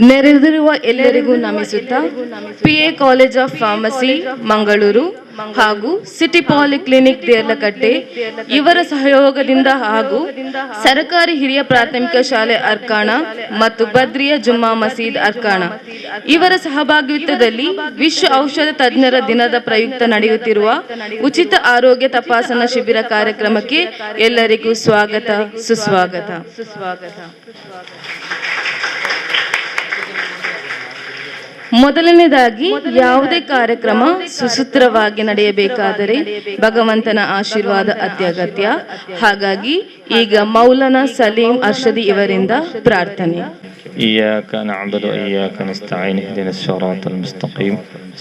ನೆರೆದಿರುವ ಎಲ್ಲರಿಗೂ ನಮಿಸುತ್ತಾ PA college of pharmacy Mangaluru ಹಾಗೂ city polyclinic Deralakatte ಇವರ ಸಹಯೋಗದಿಂದ ಹಾಗೂ ಸರ್ಕಾರಿ ಹಿರಿಯ ಪ್ರಾಥಮಿಕ ಶಾಲೆ ಅರ್ಕಾಣ ಮತ್ತು ಬದ್ರಿಯಾ ಜುಮ್ಮಾ ಮಸೀದ್ ಅರ್ಕಾಣ ಇವರ ಸಹಭಾಗಿತ್ವದಲ್ಲಿ ವಿಶ್ವ ಔಷಧ ತಜ್ಞರ ದಿನದ ಪ್ರಯುಕ್ತ ನಡೆಯುತ್ತಿರುವ ಉಚಿತ ಆರೋಗ್ಯ ತಪಾಸಣಾ ಶಿಬಿರ ಕಾರ್ಯಕ್ರಮಕ್ಕೆ ಎಲ್ಲರಿಗೂ ಸ್ವಾಗತ ಸುಸ್ವಾಗತ. ಮೊದಲನೇದಾಗಿ ಯಾವುದೇ ಕಾರ್ಯಕ್ರಮ ಸುಸೂತ್ರವಾಗಿ ನಡೆಯಬೇಕಾದರೆ ಭಗವಂತನ ಆಶೀರ್ವಾದ ಅತ್ಯಗತ್ಯ. ಹಾಗಾಗಿ ಈಗ ಮೌಲಾನಾ ಸಲೀಂ ಅರ್ಷದಿ ಇವರಿಂದ ಪ್ರಾರ್ಥನೆ. إياك نعبد وإياك نستعين اهدنا الصراط المستقيم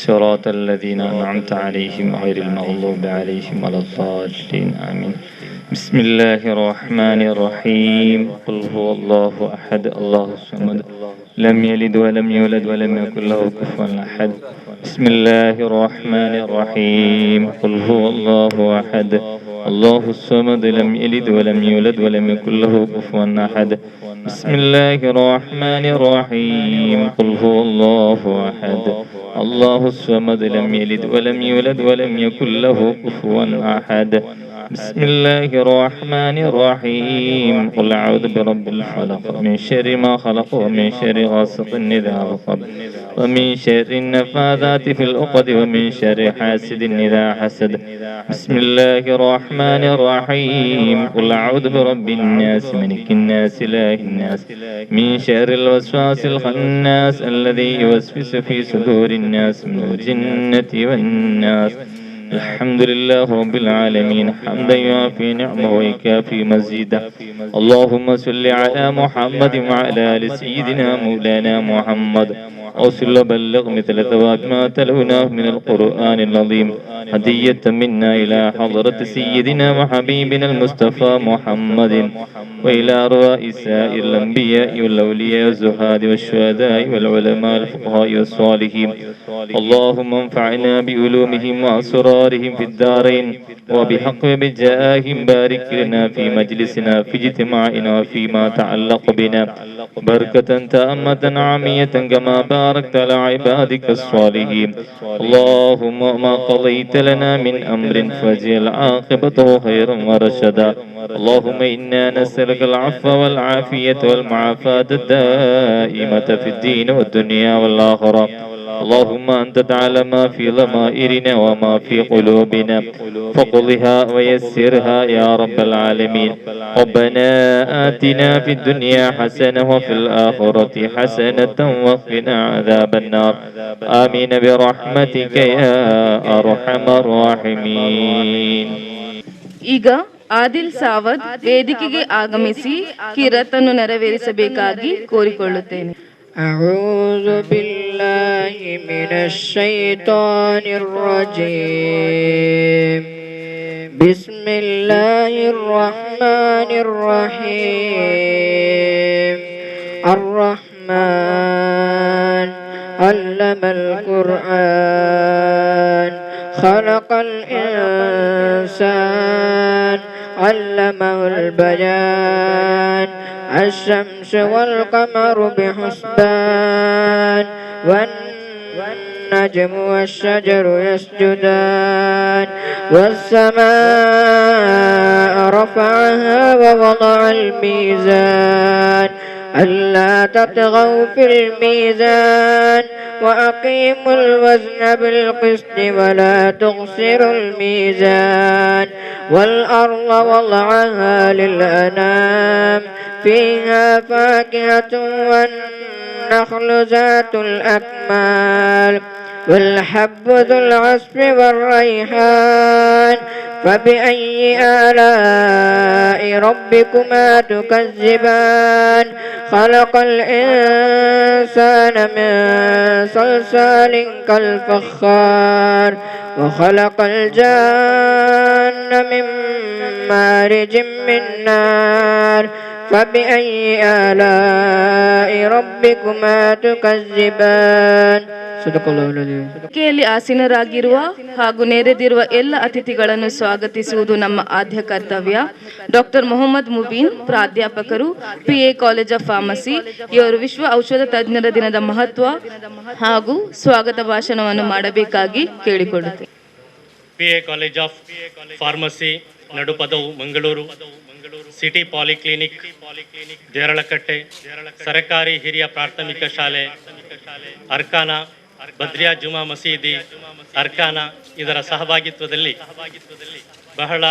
صراط الذين أنعمت عليهم غير المغضوب عليهم ولا الضالين آمين. بسم الله الرحمن الرحيم. قل هو الله أحد الله الصمد لم يلد ولم يولد ولم يكن له كفوا أحد. بسم الله الرحمن الرحيم. قل هو الله أحد الله الصمد لم يلد ولم يولد ولم يكن له كفوا أحد. بسم الله الرحمن الرحيم. قل هو الله أحد الله الصمد لم يلد ولم يولد ولم يكن له كفوا أحد. بسم الله الرحمن الرحيم. قل أعوذ برب الفلق من شر ما خلق ومن شر غاسق إذا وقب ومن شر النفاثات في العقد ومن شر حاسد إذا حسد. بسم الله الرحمن الرحيم. قل أعوذ برب الناس ملك الناس إله الناس من شر الوسواس الخناس الذي يوسوس في صدور الناس من الجنة والناس. الحمد لله رب العالمين حمدا يوافي نعمه ويكافي مزيدا. اللهم صل على محمد وعلى آل سيدنا مولانا محمد أوصل وبلغ مثل ثواب ما تلوناه من القرآن العظيم هدية منا إلى حضرة سيدنا وحبيبنا المصطفى محمد وإلى أرواح سائر الأنبياء والأولياء والزهاد والشهداء والعلماء الفقهاء والصالحين. اللهم انفعنا بعلومهم وأسرارهم في الدارين وبحق بجاههم. بارك لنا في مجلسنا في اجتماعنا فيما تعلق بنا بركة تامة عامية كما باركت على عبادك الصالحين. اللهم ما قضيت لنا من أمر فاجعل عاقبته خيرا ورشدا. اللهم إنا نسألك العفو والعافية والمعافاة الدائمة في الدين والدنيا والآخرة. اللهم أنت تعلم ما في ضمائرنا وما في قلوبنا فقضها ويسرها يا رب العالمين. ربنا آتنا في الدنيا حسنة وفي الآخرة حسنة وقنا عذاب النار. آمين برحمتك يا أرحم الراحمين. ಈಗ ಆದಿಲ್ ಸಾವದ್ ವೇದಿಕೆಗೆ ಆಗಮಿಸಿ ಕಿರತನ್ನು ನೆರವೇರಿಸಬೇಕಾಗಿ ಕೋರಿಕೊಳ್ಳುತ್ತೇನೆ. أعوذ بالله من الشيطان الرجيم. بسم الله الرحمن الرحيم. الرحمن علم القرآن خلق الإنسان علمه البيان. الشمس والقمر بحسبان والنجم والشجر يسجدان. والسماء رفعها ووضع الميزان ألا تطغوا في الميزان وأقيموا الوزن بالقسط ولا تخسروا الميزان. والأرض وضعها للأنام فيها فاكهة والنخل ذات الأكمال والحب ذو العصف والريحان. فبأي آلاء ربكما تكذبان؟ خلق الإنسان من صلصال كالفخار وخلق الجان من مارج من نار. فبأي آلاء ربكما تكذبان صدق الله العظيم. ವೇದಿಕೆಯಲ್ಲಿ ಆಸೀನರಾಗಿರುವ ಹಾಗೂ ನೆರೆದಿರುವ ಎಲ್ಲ ಅತಿಥಿಗಳನ್ನು ಸ್ವಾಗತಿಸುವುದು ನಮ್ಮ ಆದ್ಯ ಕರ್ತವ್ಯ. ಡಾಕ್ಟರ್ ಮೊಹಮ್ಮದ್ ಮುಬೀನ್, ಪ್ರಾಧ್ಯಾಪಕರು, PA ಕಾಲೇಜ್ ಆಫ್ ಫಾರ್ಮಸಿ, ಇವರು ವಿಶ್ವ ಔಷಧ ತಜ್ಞರ ದಿನದ ಮಹತ್ವ ಹಾಗೂ ಸ್ವಾಗತ ಭಾಷಣವನ್ನು ಮಾಡಬೇಕಾಗಿ ಕೇಳಿಕೊಳ್ಳುತ್ತೇನೆ. PA college of pharmacy, Nadupadavu, Mangaluru, city polyclinic, Deralakatte, ಸರಕಾರಿ ಹಿರಿಯ ಪ್ರಾಥಮಿಕ ಶಾಲೆ, ಅರ್ಕಾನಾ, ಬದ್ರಿಯಾ ಜುಮಾ ಮಸೀದಿ, ಅರ್ಕಾನಾ ಇದರ ಸಹಭಾಗಿತ್ವದಲ್ಲಿ ಬಹಳ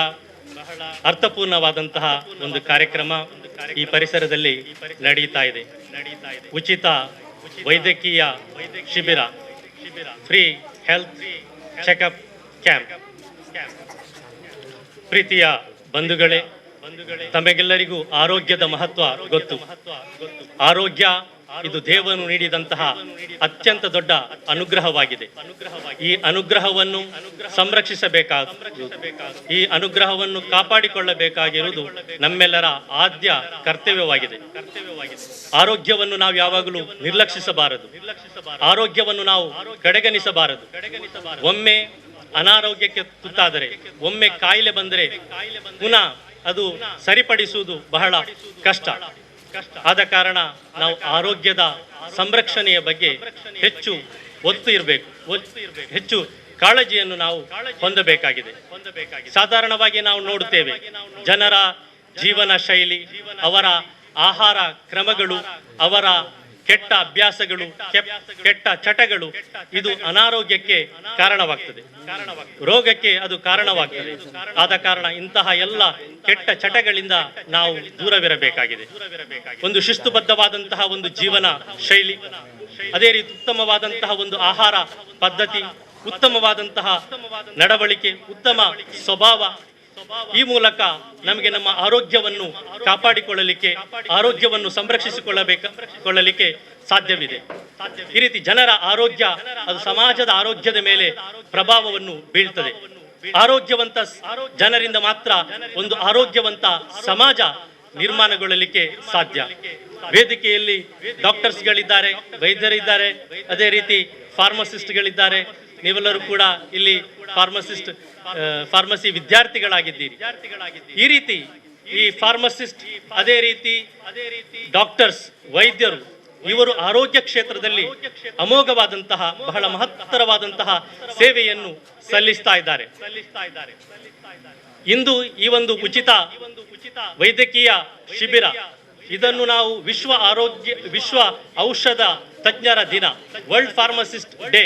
ಅರ್ಥಪೂರ್ಣವಾದಂತಹ ಒಂದು ಕಾರ್ಯಕ್ರಮ ಈ ಪರಿಸರದಲ್ಲಿ ನಡೀತಾ ಇದೆ. ಉಚಿತ ವೈದ್ಯಕೀಯ ಶಿಬಿರ, ಫ್ರೀ ಹೆಲ್ತ್ ಚೆಕಪ್ ಕ್ಯಾಂಪ್. ಪ್ರೀತಿಯ ಬಂಧುಗಳೇ, ತಮಗೆಲ್ಲರಿಗೂ ಆರೋಗ್ಯದ ಮಹತ್ವ ಗೊತ್ತು. ಆರೋಗ್ಯ ಇದು ದೇವನು ನೀಡಿದಂತಹ ಅತ್ಯಂತ ದೊಡ್ಡ ಅನುಗ್ರಹವಾಗಿದೆ. ಈ ಅನುಗ್ರಹವನ್ನು ಈ ಅನುಗ್ರಹವನ್ನು ಕಾಪಾಡಿಕೊಳ್ಳಬೇಕಾಗಿರುವುದು ನಮ್ಮೆಲ್ಲರ ಆದ್ಯ ಕರ್ತವ್ಯವಾಗಿದೆ. ಆರೋಗ್ಯವನ್ನು ನಾವು ಯಾವಾಗಲೂ ನಿರ್ಲಕ್ಷಿಸಬಾರದು. ಆರೋಗ್ಯವನ್ನು ನಾವು ಕಡೆಗಣಿಸಬಾರದು. ಒಮ್ಮೆ ಅನಾರೋಗ್ಯಕ್ಕೆ ತುತ್ತಾದರೆ, ಒಮ್ಮೆ ಕಾಯಿಲೆ ಬಂದರೆ ಪುನಃ ಅದು ಸರಿಪಡಿಸುವುದು ಬಹಳ ಕಷ್ಟ. ಆದ ಕಾರಣ ನಾವು ಆರೋಗ್ಯದ ಸಂರಕ್ಷಣೆಯ ಬಗ್ಗೆ ಹೆಚ್ಚು ಒತ್ತು ಇರಬೇಕು, ಹೆಚ್ಚು ಕಾಳಜಿಯನ್ನು ನಾವು ಹೊಂದಬೇಕಾಗಿದೆ. ಸಾಧಾರಣವಾಗಿ ನಾವು ನೋಡುತ್ತೇವೆ, ಜನರ ಜೀವನ ಶೈಲಿ, ಅವರ ಆಹಾರ ಕ್ರಮಗಳು, ಅವರ ಕೆಟ್ಟ ಅಭ್ಯಾಸಗಳು, ಕೆಟ್ಟ ಚಟಗಳು ಇದು ಅನಾರೋಗ್ಯಕ್ಕೆ ಕಾರಣವಾಗ್ತದೆ, ರೋಗಕ್ಕೆ ಅದು ಕಾರಣವಾಗ್ತದೆ. ಆದ ಕಾರಣ ಇಂತಹ ಎಲ್ಲ ಕೆಟ್ಟ ಚಟಗಳಿಂದ ನಾವು ದೂರವಿರಬೇಕಾಗಿದೆ. ಒಂದು ಶಿಸ್ತುಬದ್ಧವಾದಂತಹ ಒಂದು ಜೀವನ ಶೈಲಿ, ಅದೇ ರೀತಿ ಉತ್ತಮವಾದಂತಹ ಒಂದು ಆಹಾರ ಪದ್ಧತಿ, ಉತ್ತಮವಾದಂತಹ ನಡವಳಿಕೆ, ಉತ್ತಮ ಸ್ವಭಾವ, ಈ ಮೂಲಕ ನಮಗೆ ನಮ್ಮ ಆರೋಗ್ಯವನ್ನು ಕಾಪಾಡಿಕೊಳ್ಳಲಿಕ್ಕೆ, ಆರೋಗ್ಯವನ್ನು ಸಂರಕ್ಷಿಸಿಕೊಳ್ಳಲಿಕ್ಕೆ ಸಾಧ್ಯವಿದೆ. ಈ ರೀತಿ ಜನರ ಆರೋಗ್ಯ ಅದು ಸಮಾಜದ ಆರೋಗ್ಯದ ಮೇಲೆ ಪ್ರಭಾವವನ್ನು ಬೀಳ್ತದೆ. ಆರೋಗ್ಯವಂತ ಜನರಿಂದ ಮಾತ್ರ ಒಂದು ಆರೋಗ್ಯವಂತ ಸಮಾಜ ನಿರ್ಮಾಣಗೊಳ್ಳಲಿಕ್ಕೆ ಸಾಧ್ಯ. ವೇದಿಕೆಯಲ್ಲಿ ಡಾಕ್ಟರ್ಸ್ಗಳಿದ್ದಾರೆ, ವೈದ್ಯರಿದ್ದಾರೆ, ಅದೇ ರೀತಿ ಫಾರ್ಮಸಿಸ್ಟ್ಗಳಿದ್ದಾರೆ. ನೀವೆಲ್ಲರೂ ಕೂಡ ಇಲ್ಲಿ ಫಾರ್ಮಸಿ ವಿದ್ಯಾರ್ಥಿಗಳಾಗಿದ್ದೀರಿ. ಈ ರೀತಿ ಈ ಫಾರ್ಮಸಿಸ್ಟ್, ಅದೇ ರೀತಿ ಡಾಕ್ಟರ್ಸ್, ವೈದ್ಯರು, ಇವರು ಆರೋಗ್ಯ ಕ್ಷೇತ್ರದಲ್ಲಿ ಅಮೋಘವಾದಂತಹ, ಬಹಳ ಮಹತ್ತರವಾದಂತಹ ಸೇವೆಯನ್ನು ಸಲ್ಲಿಸ್ತಾ ಇದ್ದಾರೆ. ಇಂದು ಈ ಒಂದು ಉಚಿತ ವೈದ್ಯಕೀಯ ಶಿಬಿರ, ಇದನ್ನು ನಾವು ವಿಶ್ವ ಔಷಧ ತಜ್ಞರ ದಿನ, ವರ್ಲ್ಡ್ ಫಾರ್ಮಸಿಸ್ಟ್ ಡೇ,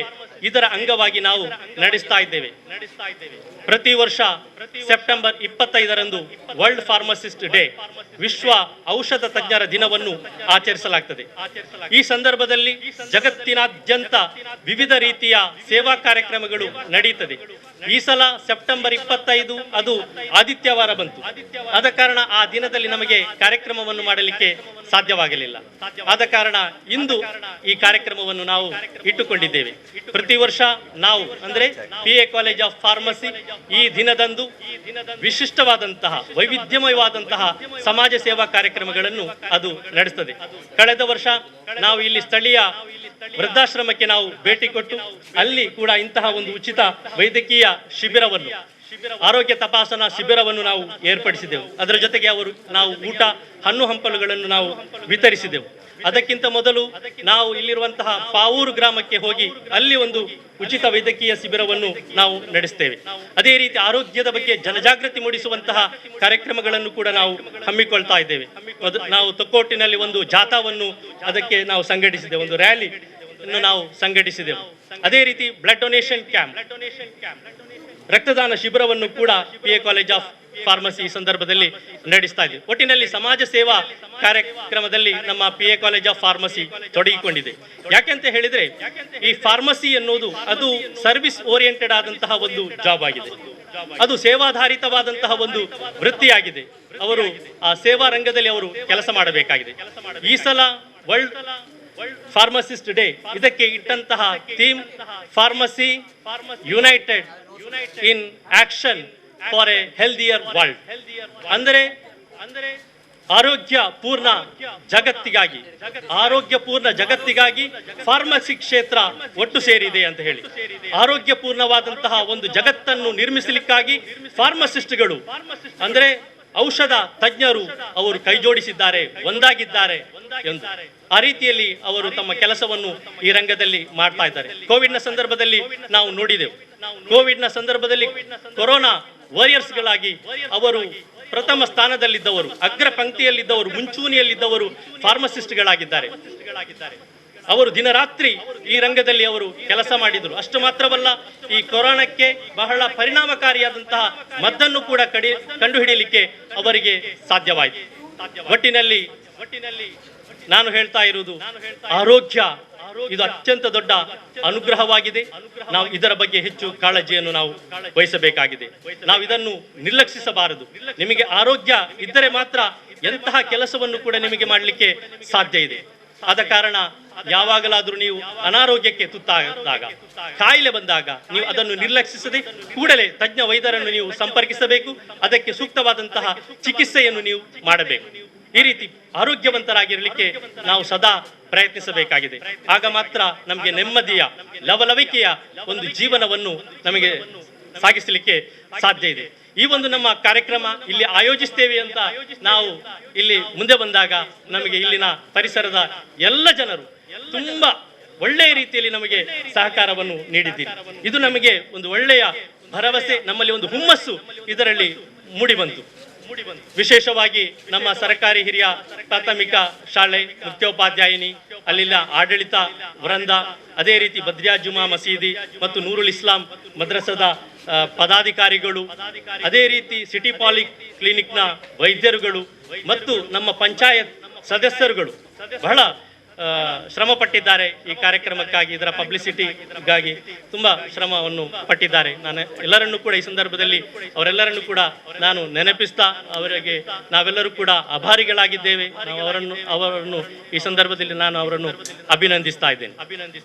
ಇದರ ಅಂಗವಾಗಿ ನಾವು ನಡೆಸ್ತಾ ಇದ್ದೇವೆ. ಪ್ರತಿ ವರ್ಷ ಸೆಪ್ಟೆಂಬರ್ 25ರಂದು ವರ್ಲ್ಡ್ ಫಾರ್ಮಸಿಸ್ಟ್ ಡೇ, ವಿಶ್ವ ಔಷಧ ತಜ್ಞರ ದಿನವನ್ನು ಆಚರಿಸಲಾಗುತ್ತದೆ. ಈ ಸಂದರ್ಭದಲ್ಲಿ ಜಗತ್ತಿನಾದ್ಯಂತ ವಿವಿಧ ರೀತಿಯ ಸೇವಾ ಕಾರ್ಯಕ್ರಮಗಳು ನಡೆಯುತ್ತದೆ. ಈ ಸಲ ಸೆಪ್ಟೆಂಬರ್ 25 ಅದು ಆದಿತ್ಯವಾರ ಬಂತು. ಆದ ಕಾರಣ ಆ ದಿನದಲ್ಲಿ ನಮಗೆ ಕಾರ್ಯಕ್ರಮವನ್ನು ಮಾಡಲಿಕ್ಕೆ ಸಾಧ್ಯವಾಗಲಿಲ್ಲ. ಆದ ಕಾರಣ ಇಂದು ಈ ಕಾರ್ಯಕ್ರಮವನ್ನು ನಾವು ಇಟ್ಟುಕೊಂಡಿದ್ದೇವೆ. ಪ್ರತಿ ವರ್ಷ ನಾವು ಅಂದರೆ PA ಕಾಲೇಜ್ ಆಫ್ ಫಾರ್ಮಸಿ ಈ ದಿನದಂದು ವಿಶಿಷ್ಟವಾದಂತಹ, ವೈವಿಧ್ಯಮಯವಾದಂತಹ ಸಮಾಜ ಸೇವಾ ಕಾರ್ಯಕ್ರಮಗಳನ್ನು ಅದು ನಡೆಸುತ್ತದೆ. ಕಳೆದ ವರ್ಷ ನಾವು ಇಲ್ಲಿ ಸ್ಥಳೀಯ ವೃದ್ಧಾಶ್ರಮಕ್ಕೆ ನಾವು ಭೇಟಿ ಕೊಟ್ಟು ಅಲ್ಲಿ ಕೂಡ ಇಂತಹ ಒಂದು ಉಚಿತ ವೈದ್ಯಕೀಯ ಶಿಬಿರವನ್ನು, ಆರೋಗ್ಯ ತಪಾಸಣಾ ಶಿಬಿರವನ್ನು ನಾವು ಏರ್ಪಡಿಸಿದೆವು. ಅದರ ಜೊತೆಗೆ ನಾವು ಊಟ, ಹಣ್ಣು ಹಂಪಲುಗಳನ್ನು ನಾವು ವಿತರಿಸಿದೆವು. ಅದಕ್ಕಿಂತ ಮೊದಲು ನಾವು ಇಲ್ಲಿರುವಂತಹ ಪಾವೂರು ಗ್ರಾಮಕ್ಕೆ ಹೋಗಿ ಅಲ್ಲಿ ಒಂದು ಉಚಿತ ವೈದ್ಯಕೀಯ ಶಿಬಿರವನ್ನು ನಾವು ನಡೆಸ್ತೇವೆ. ಅದೇ ರೀತಿ ಆರೋಗ್ಯದ ಬಗ್ಗೆ ಜನಜಾಗೃತಿ ಮೂಡಿಸುವಂತಹ ಕಾರ್ಯಕ್ರಮಗಳನ್ನು ಕೂಡ ನಾವು ಹಮ್ಮಿಕೊಳ್ತಾ ಇದ್ದೇವೆ. ನಾವು ತೊಕ್ಕೋಟಿನಲ್ಲಿ ಒಂದು ಜಾಥಾವನ್ನು ಅದಕ್ಕೆ ನಾವು ಸಂಘಟಿಸಿದೆವು, ಒಂದು ರ್ಯಾಲಿ ನಾವು ಸಂಘಟಿಸಿದೆವು. ಅದೇ ರೀತಿ ಬ್ಲಡ್ ಡೊನೇಷನ್ ಕ್ಯಾಂಪ್, ರಕ್ತದಾನ ಶಿಬಿರವನ್ನು ಕೂಡ PA ಕಾಲೇಜ್ ಆಫ್ ಫಾರ್ಮಸಿ ಈ ಸಂದರ್ಭದಲ್ಲಿ ನಡೆಸ್ತಾ ಇದ್ದೀವಿ. ಒಟ್ಟಿನಲ್ಲಿ ಸಮಾಜ ಸೇವಾ ಕಾರ್ಯಕ್ರಮದಲ್ಲಿ ನಮ್ಮ PA ಕಾಲೇಜ್ ಆಫ್ ಫಾರ್ಮಸಿ ತೊಡಗಿಕೊಂಡಿದೆ. ಯಾಕೆಂತ ಹೇಳಿದ್ರೆ ಈ ಫಾರ್ಮಸಿ ಎನ್ನುವುದು ಅದು ಸರ್ವಿಸ್ ಓರಿಯೆಂಟೆಡ್ ಆದಂತಹ ಒಂದು ಜಾಬ್ ಆಗಿದೆ, ಅದು ಸೇವಾಧಾರಿತವಾದಂತಹ ಒಂದು ವೃತ್ತಿಯಾಗಿದೆ. ಅವರು ಆ ಸೇವಾ ರಂಗದಲ್ಲಿ ಅವರು ಕೆಲಸ ಮಾಡಬೇಕಾಗಿದೆ. ಈ ಸಲ ವರ್ಲ್ಡ್ ಫಾರ್ಮಸಿಸ್ಟ್ ಡೇ, ಇದಕ್ಕೆ ಇಟ್ಟಂತಹ theme pharmacy united in action for a healthier world. ಅಂದರೆ ಆರೋಗ್ಯಪೂರ್ಣ ಜಗತ್ತಿಗಾಗಿ ಫಾರ್ಮಸಿ ಕ್ಷೇತ್ರ ಒಟ್ಟು ಸೇರಿದೆ ಅಂತ ಹೇಳಿ. ಆರೋಗ್ಯಪೂರ್ಣವಾದಂತಹ ಒಂದು ಜಗತ್ತನ್ನು ನಿರ್ಮಿಸಲಿಕ್ಕಾಗಿ ಫಾರ್ಮಸಿಸ್ಟ್ಗಳು ಅಂದ್ರೆ ಔಷಧ ತಜ್ಞರು ಅವರು ಕೈಜೋಡಿಸಿದ್ದಾರೆ, ಒಂದಾಗಿದ್ದಾರೆ ಎಂದು. ಆ ರೀತಿಯಲ್ಲಿ ಅವರು ತಮ್ಮ ಕೆಲಸವನ್ನು ಈ ರಂಗದಲ್ಲಿ ಮಾಡ್ತಾ ಇದ್ದಾರೆ. ಕೋವಿಡ್ನ ಸಂದರ್ಭದಲ್ಲಿ ನಾವು ನೋಡಿದೆವು. ಕೋವಿಡ್ನ ಸಂದರ್ಭದಲ್ಲಿ ಕೊರೋನಾ ವಾರಿಯರ್ಸ್ಗಳಾಗಿ ಅವರು ಪ್ರಥಮ ಸ್ಥಾನದಲ್ಲಿದ್ದವರು, ಅಗ್ರ ಪಂಕ್ತಿಯಲ್ಲಿದ್ದವರು, ಮುಂಚೂಣಿಯಲ್ಲಿದ್ದವರು ಫಾರ್ಮಸಿಸ್ಟ್ಗಳಾಗಿದ್ದಾರೆ. ಅವರು ದಿನರಾತ್ರಿ ಈ ರಂಗದಲ್ಲಿ ಅವರು ಕೆಲಸ ಮಾಡಿದರು. ಅಷ್ಟು ಮಾತ್ರವಲ್ಲ, ಈ ಕೊರೋನಾಕ್ಕೆ ಬಹಳ ಪರಿಣಾಮಕಾರಿಯಾದಂತಹ ಮದ್ದನ್ನು ಕೂಡ ಕಂಡುಹಿಡಿಯಲಿಕ್ಕೆ ಅವರಿಗೆ ಸಾಧ್ಯವಾಯಿತು. ಒಟ್ಟಿನಲ್ಲಿ ನಾನು ಹೇಳ್ತಾ ಇರುವುದು, ಆರೋಗ್ಯ ಇದು ಅತ್ಯಂತ ದೊಡ್ಡ ಅನುಗ್ರಹವಾಗಿದೆ. ನಾವು ಇದರ ಬಗ್ಗೆ ಹೆಚ್ಚು ಕಾಳಜಿಯನ್ನು ನಾವು ವಹಿಸಬೇಕಾಗಿದೆ. ನಾವು ಇದನ್ನು ನಿರ್ಲಕ್ಷಿಸಬಾರದು. ನಿಮಗೆ ಆರೋಗ್ಯ ಇದ್ದರೆ ಮಾತ್ರ ಎಂತಹ ಕೆಲಸವನ್ನು ಕೂಡ ನಿಮಗೆ ಮಾಡಲಿಕ್ಕೆ ಸಾಧ್ಯ ಇದೆ. ಆದ ಕಾರಣ ಯಾವಾಗಲಾದರೂ ನೀವು ಅನಾರೋಗ್ಯಕ್ಕೆ ತುತ್ತಾದಾಗ, ಕಾಯಿಲೆ ಬಂದಾಗ ನೀವು ಅದನ್ನು ನಿರ್ಲಕ್ಷಿಸದೆ ಕೂಡಲೇ ತಜ್ಞ ವೈದ್ಯರನ್ನು ನೀವು ಸಂಪರ್ಕಿಸಬೇಕು. ಅದಕ್ಕೆ ಸೂಕ್ತವಾದಂತಹ ಚಿಕಿತ್ಸೆಯನ್ನು ನೀವು ಮಾಡಬೇಕು. ಈ ರೀತಿ ಆರೋಗ್ಯವಂತರಾಗಿರಲಿಕ್ಕೆ ನಾವು ಸದಾ ಪ್ರಯತ್ನಿಸಬೇಕಾಗಿದೆ. ಆಗ ಮಾತ್ರ ನಮಗೆ ನೆಮ್ಮದಿಯ ಲವಲವಿಕೆಯ ಒಂದು ಜೀವನವನ್ನು ನಮಗೆ ಸಾಗಿಸಲಿಕ್ಕೆ ಸಾಧ್ಯ ಇದೆ. ಈ ಒಂದು ನಮ್ಮ ಕಾರ್ಯಕ್ರಮ ಇಲ್ಲಿ ಆಯೋಜಿಸ್ತೇವೆ ಅಂತ ನಾವು ಇಲ್ಲಿ ಮುಂದೆ ಬಂದಾಗ ನಮಗೆ ಇಲ್ಲಿನ ಪರಿಸರದ ಎಲ್ಲ ಜನರು ತುಂಬಾ ಒಳ್ಳೆಯ ರೀತಿಯಲ್ಲಿ ನಮಗೆ ಸಹಕಾರವನ್ನು ನೀಡಿದ್ದೀರಿ. ಇದು ನಮಗೆ ಒಂದು ಒಳ್ಳೆಯ ಭರವಸೆ, ನಮ್ಮಲ್ಲಿ ಒಂದು ಹುಮ್ಮಸ್ಸು ಇದರಲ್ಲಿ ಮೂಡಿಬಂತು. ವಿಶೇಷವಾಗಿ ನಮ್ಮ ಸರ್ಕಾರಿ ಹಿರಿಯ ಪ್ರಾಥಮಿಕ ಶಾಲೆ ಮುಖ್ಯೋಪಾಧ್ಯಾಯಿನಿ, ಅಲ್ಲಿನ ಆಡಳಿತ ವೃಂದ, ಅದೇ ರೀತಿ ಬದ್ರಿಯಾ ಜುಮಾ ಮಸೀದಿ ಮತ್ತು ನೂರುಲ್ ಇಸ್ಲಾಂ ಮದ್ರಸದ ಪದಾಧಿಕಾರಿಗಳು, ಅದೇ ರೀತಿ ಸಿಟಿ ಪಾಲಿ ಕ್ಲಿನಿಕ್ನ ವೈದ್ಯರುಗಳು ಮತ್ತು ನಮ್ಮ ಪಂಚಾಯತ್ ಸದಸ್ಯರುಗಳು ಬಹಳ ಶ್ರಮ ಪಟ್ಟಿದ್ದಾರೆ. ಈ ಕಾರ್ಯಕ್ರಮಕ್ಕಾಗಿ, ಇದರ ಪಬ್ಲಿಸಿಟಿಗಾಗಿ ತುಂಬ ಶ್ರಮವನ್ನು ಪಟ್ಟಿದ್ದಾರೆ. ನಾನು ಎಲ್ಲರನ್ನೂ ಕೂಡ ಈ ಸಂದರ್ಭದಲ್ಲಿ ಅವರೆಲ್ಲರನ್ನೂ ಕೂಡ ನಾನು ನೆನಪಿಸ್ತಾ ಅವರಿಗೆ ನಾವೆಲ್ಲರೂ ಕೂಡ ಆಭಾರಿಗಳಾಗಿದ್ದೇವೆ. ನಾವು ಅವರನ್ನು ಈ ಸಂದರ್ಭದಲ್ಲಿ ನಾನು ಅವರನ್ನು ಅಭಿನಂದಿಸ್ತಾ ಇದ್ದೇನೆ.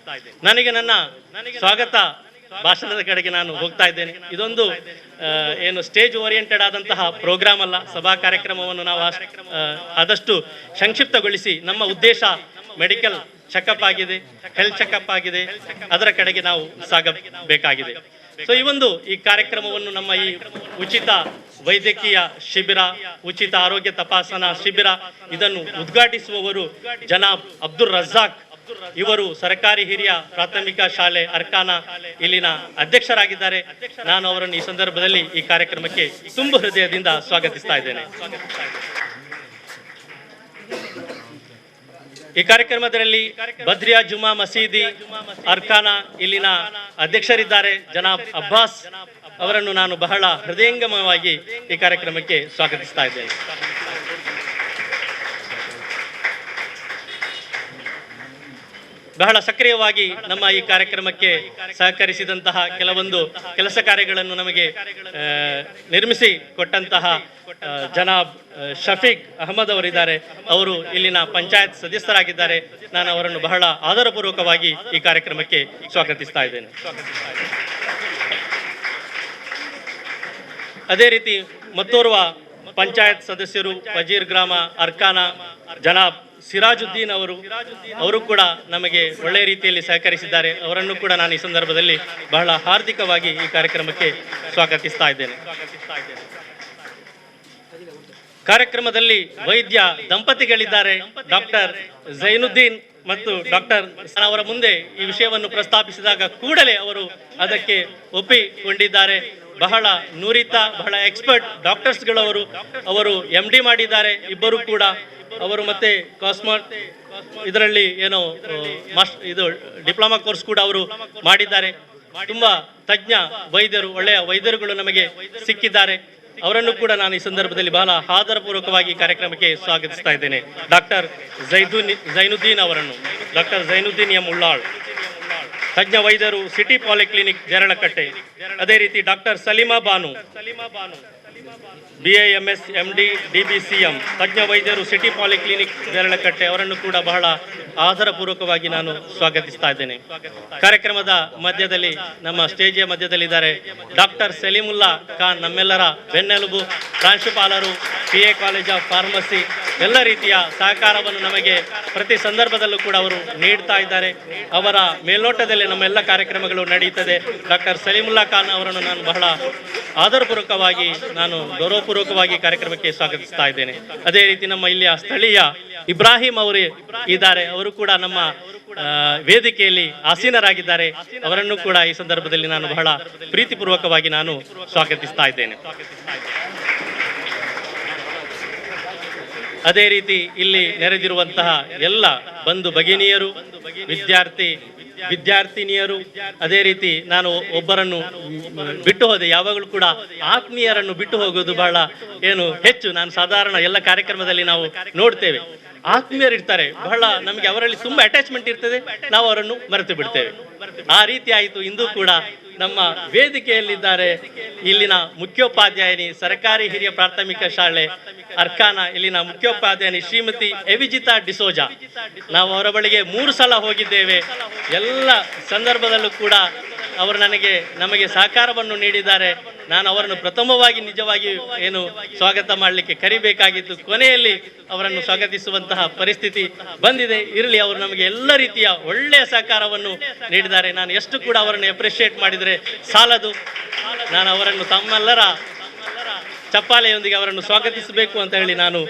ನನಗೆ ನನ್ನ ಸ್ವಾಗತ ಭಾಷಣದ ಕಡೆಗೆ ನಾನು ಹೋಗ್ತಾ ಇದ್ದೇನೆ. ಇದೊಂದು ಏನು ಸ್ಟೇಜ್ ಓರಿಯೆಂಟೆಡ್ ಆದಂತಹ ಪ್ರೋಗ್ರಾಮ್ ಅಲ್ಲ. ಸಭಾ ಕಾರ್ಯಕ್ರಮವನ್ನು ನಾವು ಆದಷ್ಟು ಸಂಕ್ಷಿಪ್ತಗೊಳಿಸಿ, ನಮ್ಮ ಉದ್ದೇಶ ಮೆಡಿಕಲ್ ಚೆಕಪ್ ಆಗಿದೆ, ಹೆಲ್ತ್ ಚೆಕಪ್ ಆಗಿದೆ, ಅದರ ಕಡೆಗೆ ನಾವು ಸಾಗಬೇಕಾಗಿದೆ. ಸೊ ಈ ಕಾರ್ಯಕ್ರಮವನ್ನು ನಮ್ಮ ಈ ಉಚಿತ ವೈದ್ಯಕೀಯ ಶಿಬಿರ, ಉಚಿತ ಆರೋಗ್ಯ ತಪಾಸಣಾ ಶಿಬಿರ, ಇದನ್ನು ಉದ್ಘಾಟಿಸುವವರು ಜನಾಬ್ ಅಬ್ದುಲ್ ರಜಾಕ್. ಇವರು ಸರ್ಕಾರಿ ಹಿರಿಯ ಪ್ರಾಥಮಿಕ ಶಾಲೆ ಅರ್ಕಾನಾ ಇಲ್ಲಿನ ಅಧ್ಯಕ್ಷರಾಗಿದ್ದಾರೆ. ನಾನು ಅವರನ್ನು ಈ ಸಂದರ್ಭದಲ್ಲಿ ಈ ಕಾರ್ಯಕ್ರಮಕ್ಕೆ ತುಂಬ ಹೃದಯದಿಂದ ಸ್ವಾಗತಿಸ್ತಾ ಇದ್ದೇನೆ. ಈ ಕಾರ್ಯಕ್ರಮದಲ್ಲಿ ಬದ್ರಿಯಾ ಜುಮಾ ಮಸೀದಿ ಅರ್ಕಾನಾ ಇಲ್ಲಿನ ಅಧ್ಯಕ್ಷರಿದ್ದಾರೆ ಜನಾಬ್ ಅಬ್ಬಾಸ್. ಅವರನ್ನು ನಾನು ಬಹಳ ಹೃದಯಂಗಮವಾಗಿ ಈ ಕಾರ್ಯಕ್ರಮಕ್ಕೆ ಸ್ವಾಗತಿಸ್ತಾ ಇದ್ದೇನೆ. ಬಹಳ ಸಕ್ರಿಯವಾಗಿ ನಮ್ಮ ಈ ಕಾರ್ಯಕ್ರಮಕ್ಕೆ ಸಹಕರಿಸಿದಂತಹ ಕೆಲವೊಂದು ಕೆಲಸ ಕಾರ್ಯಗಳನ್ನು ನಮಗೆ ನಿರ್ಮಿಸಿ ಕೊಟ್ಟಂತಹ ಜನಾಬ್ ಶಫೀಕ್ ಅಹಮದ್ ಅವರಿದ್ದಾರೆ. ಅವರು ಇಲ್ಲಿನ ಪಂಚಾಯತ್ ಸದಸ್ಯರಾಗಿದ್ದಾರೆ. ನಾನು ಅವರನ್ನು ಬಹಳ ಆದರಪೂರ್ವಕವಾಗಿ ಈ ಕಾರ್ಯಕ್ರಮಕ್ಕೆ ಸ್ವಾಗತಿಸ್ತಾ ಇದ್ದೇನೆ. ಅದೇ ರೀತಿ ಮತ್ತೋರ್ವ ಪಂಚಾಯತ್ ಸದಸ್ಯರು ವಜೀರ್ ಗ್ರಾಮ ಅರ್ಕಾನಾ ಜನಾಬ್ ಸಿರಾಜುದ್ದೀನ್ ಅವರು ಕೂಡ ನಮಗೆ ಒಳ್ಳೆಯ ರೀತಿಯಲ್ಲಿ ಸಹಕರಿಸಿದ್ದಾರೆ. ಅವರನ್ನು ಕೂಡ ನಾನು ಈ ಸಂದರ್ಭದಲ್ಲಿ ಬಹಳ ಹಾರ್ದಿಕವಾಗಿ ಈ ಕಾರ್ಯಕ್ರಮಕ್ಕೆ ಸ್ವಾಗತಿಸ್ತಾ ಇದ್ದೇನೆ. ಕಾರ್ಯಕ್ರಮದಲ್ಲಿ ವೈದ್ಯ ದಂಪತಿಗಳಿದ್ದಾರೆ, ಡಾಕ್ಟರ್ ಝೈನುದ್ದೀನ್ ಮತ್ತು ಡಾಕ್ಟರ್ ಅವರ ಮುಂದೆ ಈ ವಿಷಯವನ್ನು ಪ್ರಸ್ತಾಪಿಸಿದಾಗ ಕೂಡಲೇ ಅವರು ಅದಕ್ಕೆ ಒಪ್ಪಿಕೊಂಡಿದ್ದಾರೆ. ಬಹಳ ನುರಿತ, ಬಹಳ ಎಕ್ಸ್ಪರ್ಟ್ ಡಾಕ್ಟರ್ಸ್ಗಳವರು, ಅವರು MD ಮಾಡಿದ್ದಾರೆ ಇಬ್ಬರು ಕೂಡ. ಅವರು ಮತ್ತೆ ಇದರಲ್ಲಿ ಏನೋ ಇದು ಡಿಪ್ಲೊಮಾ ಕೋರ್ಸ್ ಕೂಡ ಅವರು ಮಾಡಿದ್ದಾರೆ. ತುಂಬಾ ತಜ್ಞ ವೈದ್ಯರು, ಒಳ್ಳೆಯ ವೈದ್ಯರುಗಳು ನಮಗೆ ಸಿಕ್ಕಿದ್ದಾರೆ. ಅವರನ್ನು ಕೂಡ ನಾನು ಈ ಸಂದರ್ಭದಲ್ಲಿ ಬಹಳ ಆದರಪೂರ್ವಕವಾಗಿ ಕಾರ್ಯಕ್ರಮಕ್ಕೆ ಸ್ವಾಗತಿಸ್ತಾ ಇದ್ದೇನೆ. ಡಾಕ್ಟರ್ ಝೈನುದ್ದೀನ್ ಅವರನ್ನು, ಡಾಕ್ಟರ್ ಝೈನುದ್ದೀನ್ ಎಂ ಉಳ್ಳಾಳ್, ತಜ್ಞ ವೈದ್ಯರು, ಸಿಟಿ ಪಾಲಿಕ್ಲಿನಿಕ್ ಜರಳಕಟ್ಟೆ. ಅದೇ ರೀತಿ doctor Salima Banu, BIMS MD DBCM ತಜ್ಞ ವೈದ್ಯರು ಸಿಟಿ ಪಾಲಿಕ್ಲಿನಿಕ್ ದೇರಳಕಟ್ಟೆ ಅವರನ್ನು ಕೂಡ ಬಹಳ ಆದರಪೂರ್ವಕವಾಗಿ ನಾನು ಸ್ವಾಗತಿಸ್ತಾ ಇದ್ದೇನೆ. ಕಾರ್ಯಕ್ರಮದ ಮಧ್ಯದಲ್ಲಿ ನಮ್ಮ ಸ್ಟೇಜಿಯ ಮಧ್ಯದಲ್ಲಿದ್ದಾರೆ ಡಾಕ್ಟರ್ ಸಲೀಮುಲ್ಲಾ ಖಾನ್, ನಮ್ಮೆಲ್ಲರ ಬೆನ್ನೆಲುಬು, ಪ್ರಾಂಶುಪಾಲರು, PA ಕಾಲೇಜ್ ಆಫ್ ಫಾರ್ಮಸಿ. ಎಲ್ಲ ರೀತಿಯ ಸಹಕಾರವನ್ನು ನಮಗೆ ಪ್ರತಿ ಸಂದರ್ಭದಲ್ಲೂ ಕೂಡ ಅವರು ನೀಡ್ತಾ ಇದ್ದಾರೆ. ಅವರ ಮೇಲ್ನೋಟದಲ್ಲಿ ನಮ್ಮೆಲ್ಲ ಕಾರ್ಯಕ್ರಮಗಳು ನಡೆಯುತ್ತದೆ. ಡಾಕ್ಟರ್ ಸಲೀಮುಲ್ಲಾ ಖಾನ್ ಅವರನ್ನು ನಾನು ಬಹಳ ಆದರಪೂರ್ವಕವಾಗಿ ಗೌರವಪೂರ್ವಕವಾಗಿ ಕಾರ್ಯಕ್ರಮಕ್ಕೆ ಸ್ವಾಗತಿಸ್ತಾ ಇದ್ದೇನೆ. ಅದೇ ರೀತಿ ನಮ್ಮ ಇಲ್ಲಿಯ ಸ್ಥಳೀಯ ಇಬ್ರಾಹಿಂ ಅವರು ಇದ್ದಾರೆ, ಅವರು ಕೂಡ ನಮ್ಮ ವೇದಿಕೆಯಲ್ಲಿ ಆಸೀನರಾಗಿದ್ದಾರೆ. ಅವರನ್ನು ಕೂಡ ಈ ಸಂದರ್ಭದಲ್ಲಿ ನಾನು ಬಹಳ ಪ್ರೀತಿಪೂರ್ವಕವಾಗಿ ನಾನು ಸ್ವಾಗತಿಸ್ತಾ ಇದ್ದೇನೆ. ಅದೇ ರೀತಿ ಇಲ್ಲಿ ನೆರೆದಿರುವಂತಹ ಎಲ್ಲ ಬಂಧು ಭಗಿನಿಯರು, ವಿದ್ಯಾರ್ಥಿನಿಯರು, ಅದೇ ರೀತಿ ನಾನು ಒಬ್ಬರನ್ನು ಬಿಟ್ಟು ಹೋದೆ. ಯಾವಾಗಲೂ ಕೂಡ ಆತ್ಮೀಯರನ್ನು ಬಿಟ್ಟು ಹೋಗೋದು ಬಹಳ ಹೆಚ್ಚು. ನಾನು ಸಾಧಾರಣ ಎಲ್ಲ ಕಾರ್ಯಕ್ರಮದಲ್ಲಿ ನಾವು ನೋಡ್ತೇವೆ, ಆತ್ಮೀಯರು ಇರ್ತಾರೆ, ಬಹಳ ನಮಗೆ ಅವರಲ್ಲಿ ತುಂಬಾ ಅಟ್ಯಾಚ್ಮೆಂಟ್ ಇರ್ತದೆ, ನಾವು ಅವರನ್ನು ಮರೆತು ಬಿಡ್ತೇವೆ. ಆ ರೀತಿ ಆಯಿತು. ಇಂದು ಕೂಡ ನಮ್ಮ ವೇದಿಕೆಯಲ್ಲಿದ್ದಾರೆ ಇಲ್ಲಿನ ಮುಖ್ಯೋಪಾಧ್ಯಾಯಿನಿ, ಸರ್ಕಾರಿ ಹಿರಿಯ ಪ್ರಾಥಮಿಕ ಶಾಲೆ ಅರ್ಕಾನ ಇಲ್ಲಿನ ಮುಖ್ಯೋಪಾಧ್ಯಾಯಿನಿ ಶ್ರೀಮತಿ ಎವಿಜಿತಾ ಡಿಸೋಜಾ. ನಾವು ಅವರ ಬಳಿಗೆ 3 ಸಲ ಹೋಗಿದ್ದೇವೆ. ಎಲ್ಲ ಸಂದರ್ಭದಲ್ಲೂ ಕೂಡ ಅವರು ನಮಗೆ ಸಹಕಾರವನ್ನು ನೀಡಿದ್ದಾರೆ. ನಾನು ಅವರನ್ನು ಪ್ರಥಮವಾಗಿ ನಿಜವಾಗಿ ಸ್ವಾಗತ ಮಾಡಲಿಕ್ಕೆ ಕರಿಬೇಕಾಗಿತ್ತು. ಕೊನೆಯಲ್ಲಿ ಅವರನ್ನು ಸ್ವಾಗತಿಸುವಂತಹ ಪರಿಸ್ಥಿತಿ ಬಂದಿದೆ. ಇರಲಿ, ಅವರು ನಮಗೆ ಎಲ್ಲ ರೀತಿಯ ಒಳ್ಳೆಯ ಸಹಕಾರವನ್ನು ನೀಡಿದ್ದಾರೆ. ನಾನು ಎಷ್ಟು ಕೂಡ ಅವರನ್ನು ಅಪ್ರಿಷಿಯೇಟ್ ಮಾಡಿದರೆ ಸಾಲದು. ನಾನು ಅವರನ್ನು ತಮ್ಮೆಲ್ಲರ ಚಪ್ಪಾಳೆಯೊಂದಿಗೆ ಅವರನ್ನು ಸ್ವಾಗತಿಸಬೇಕು ಅಂತ ಹೇಳಿ ನಾನು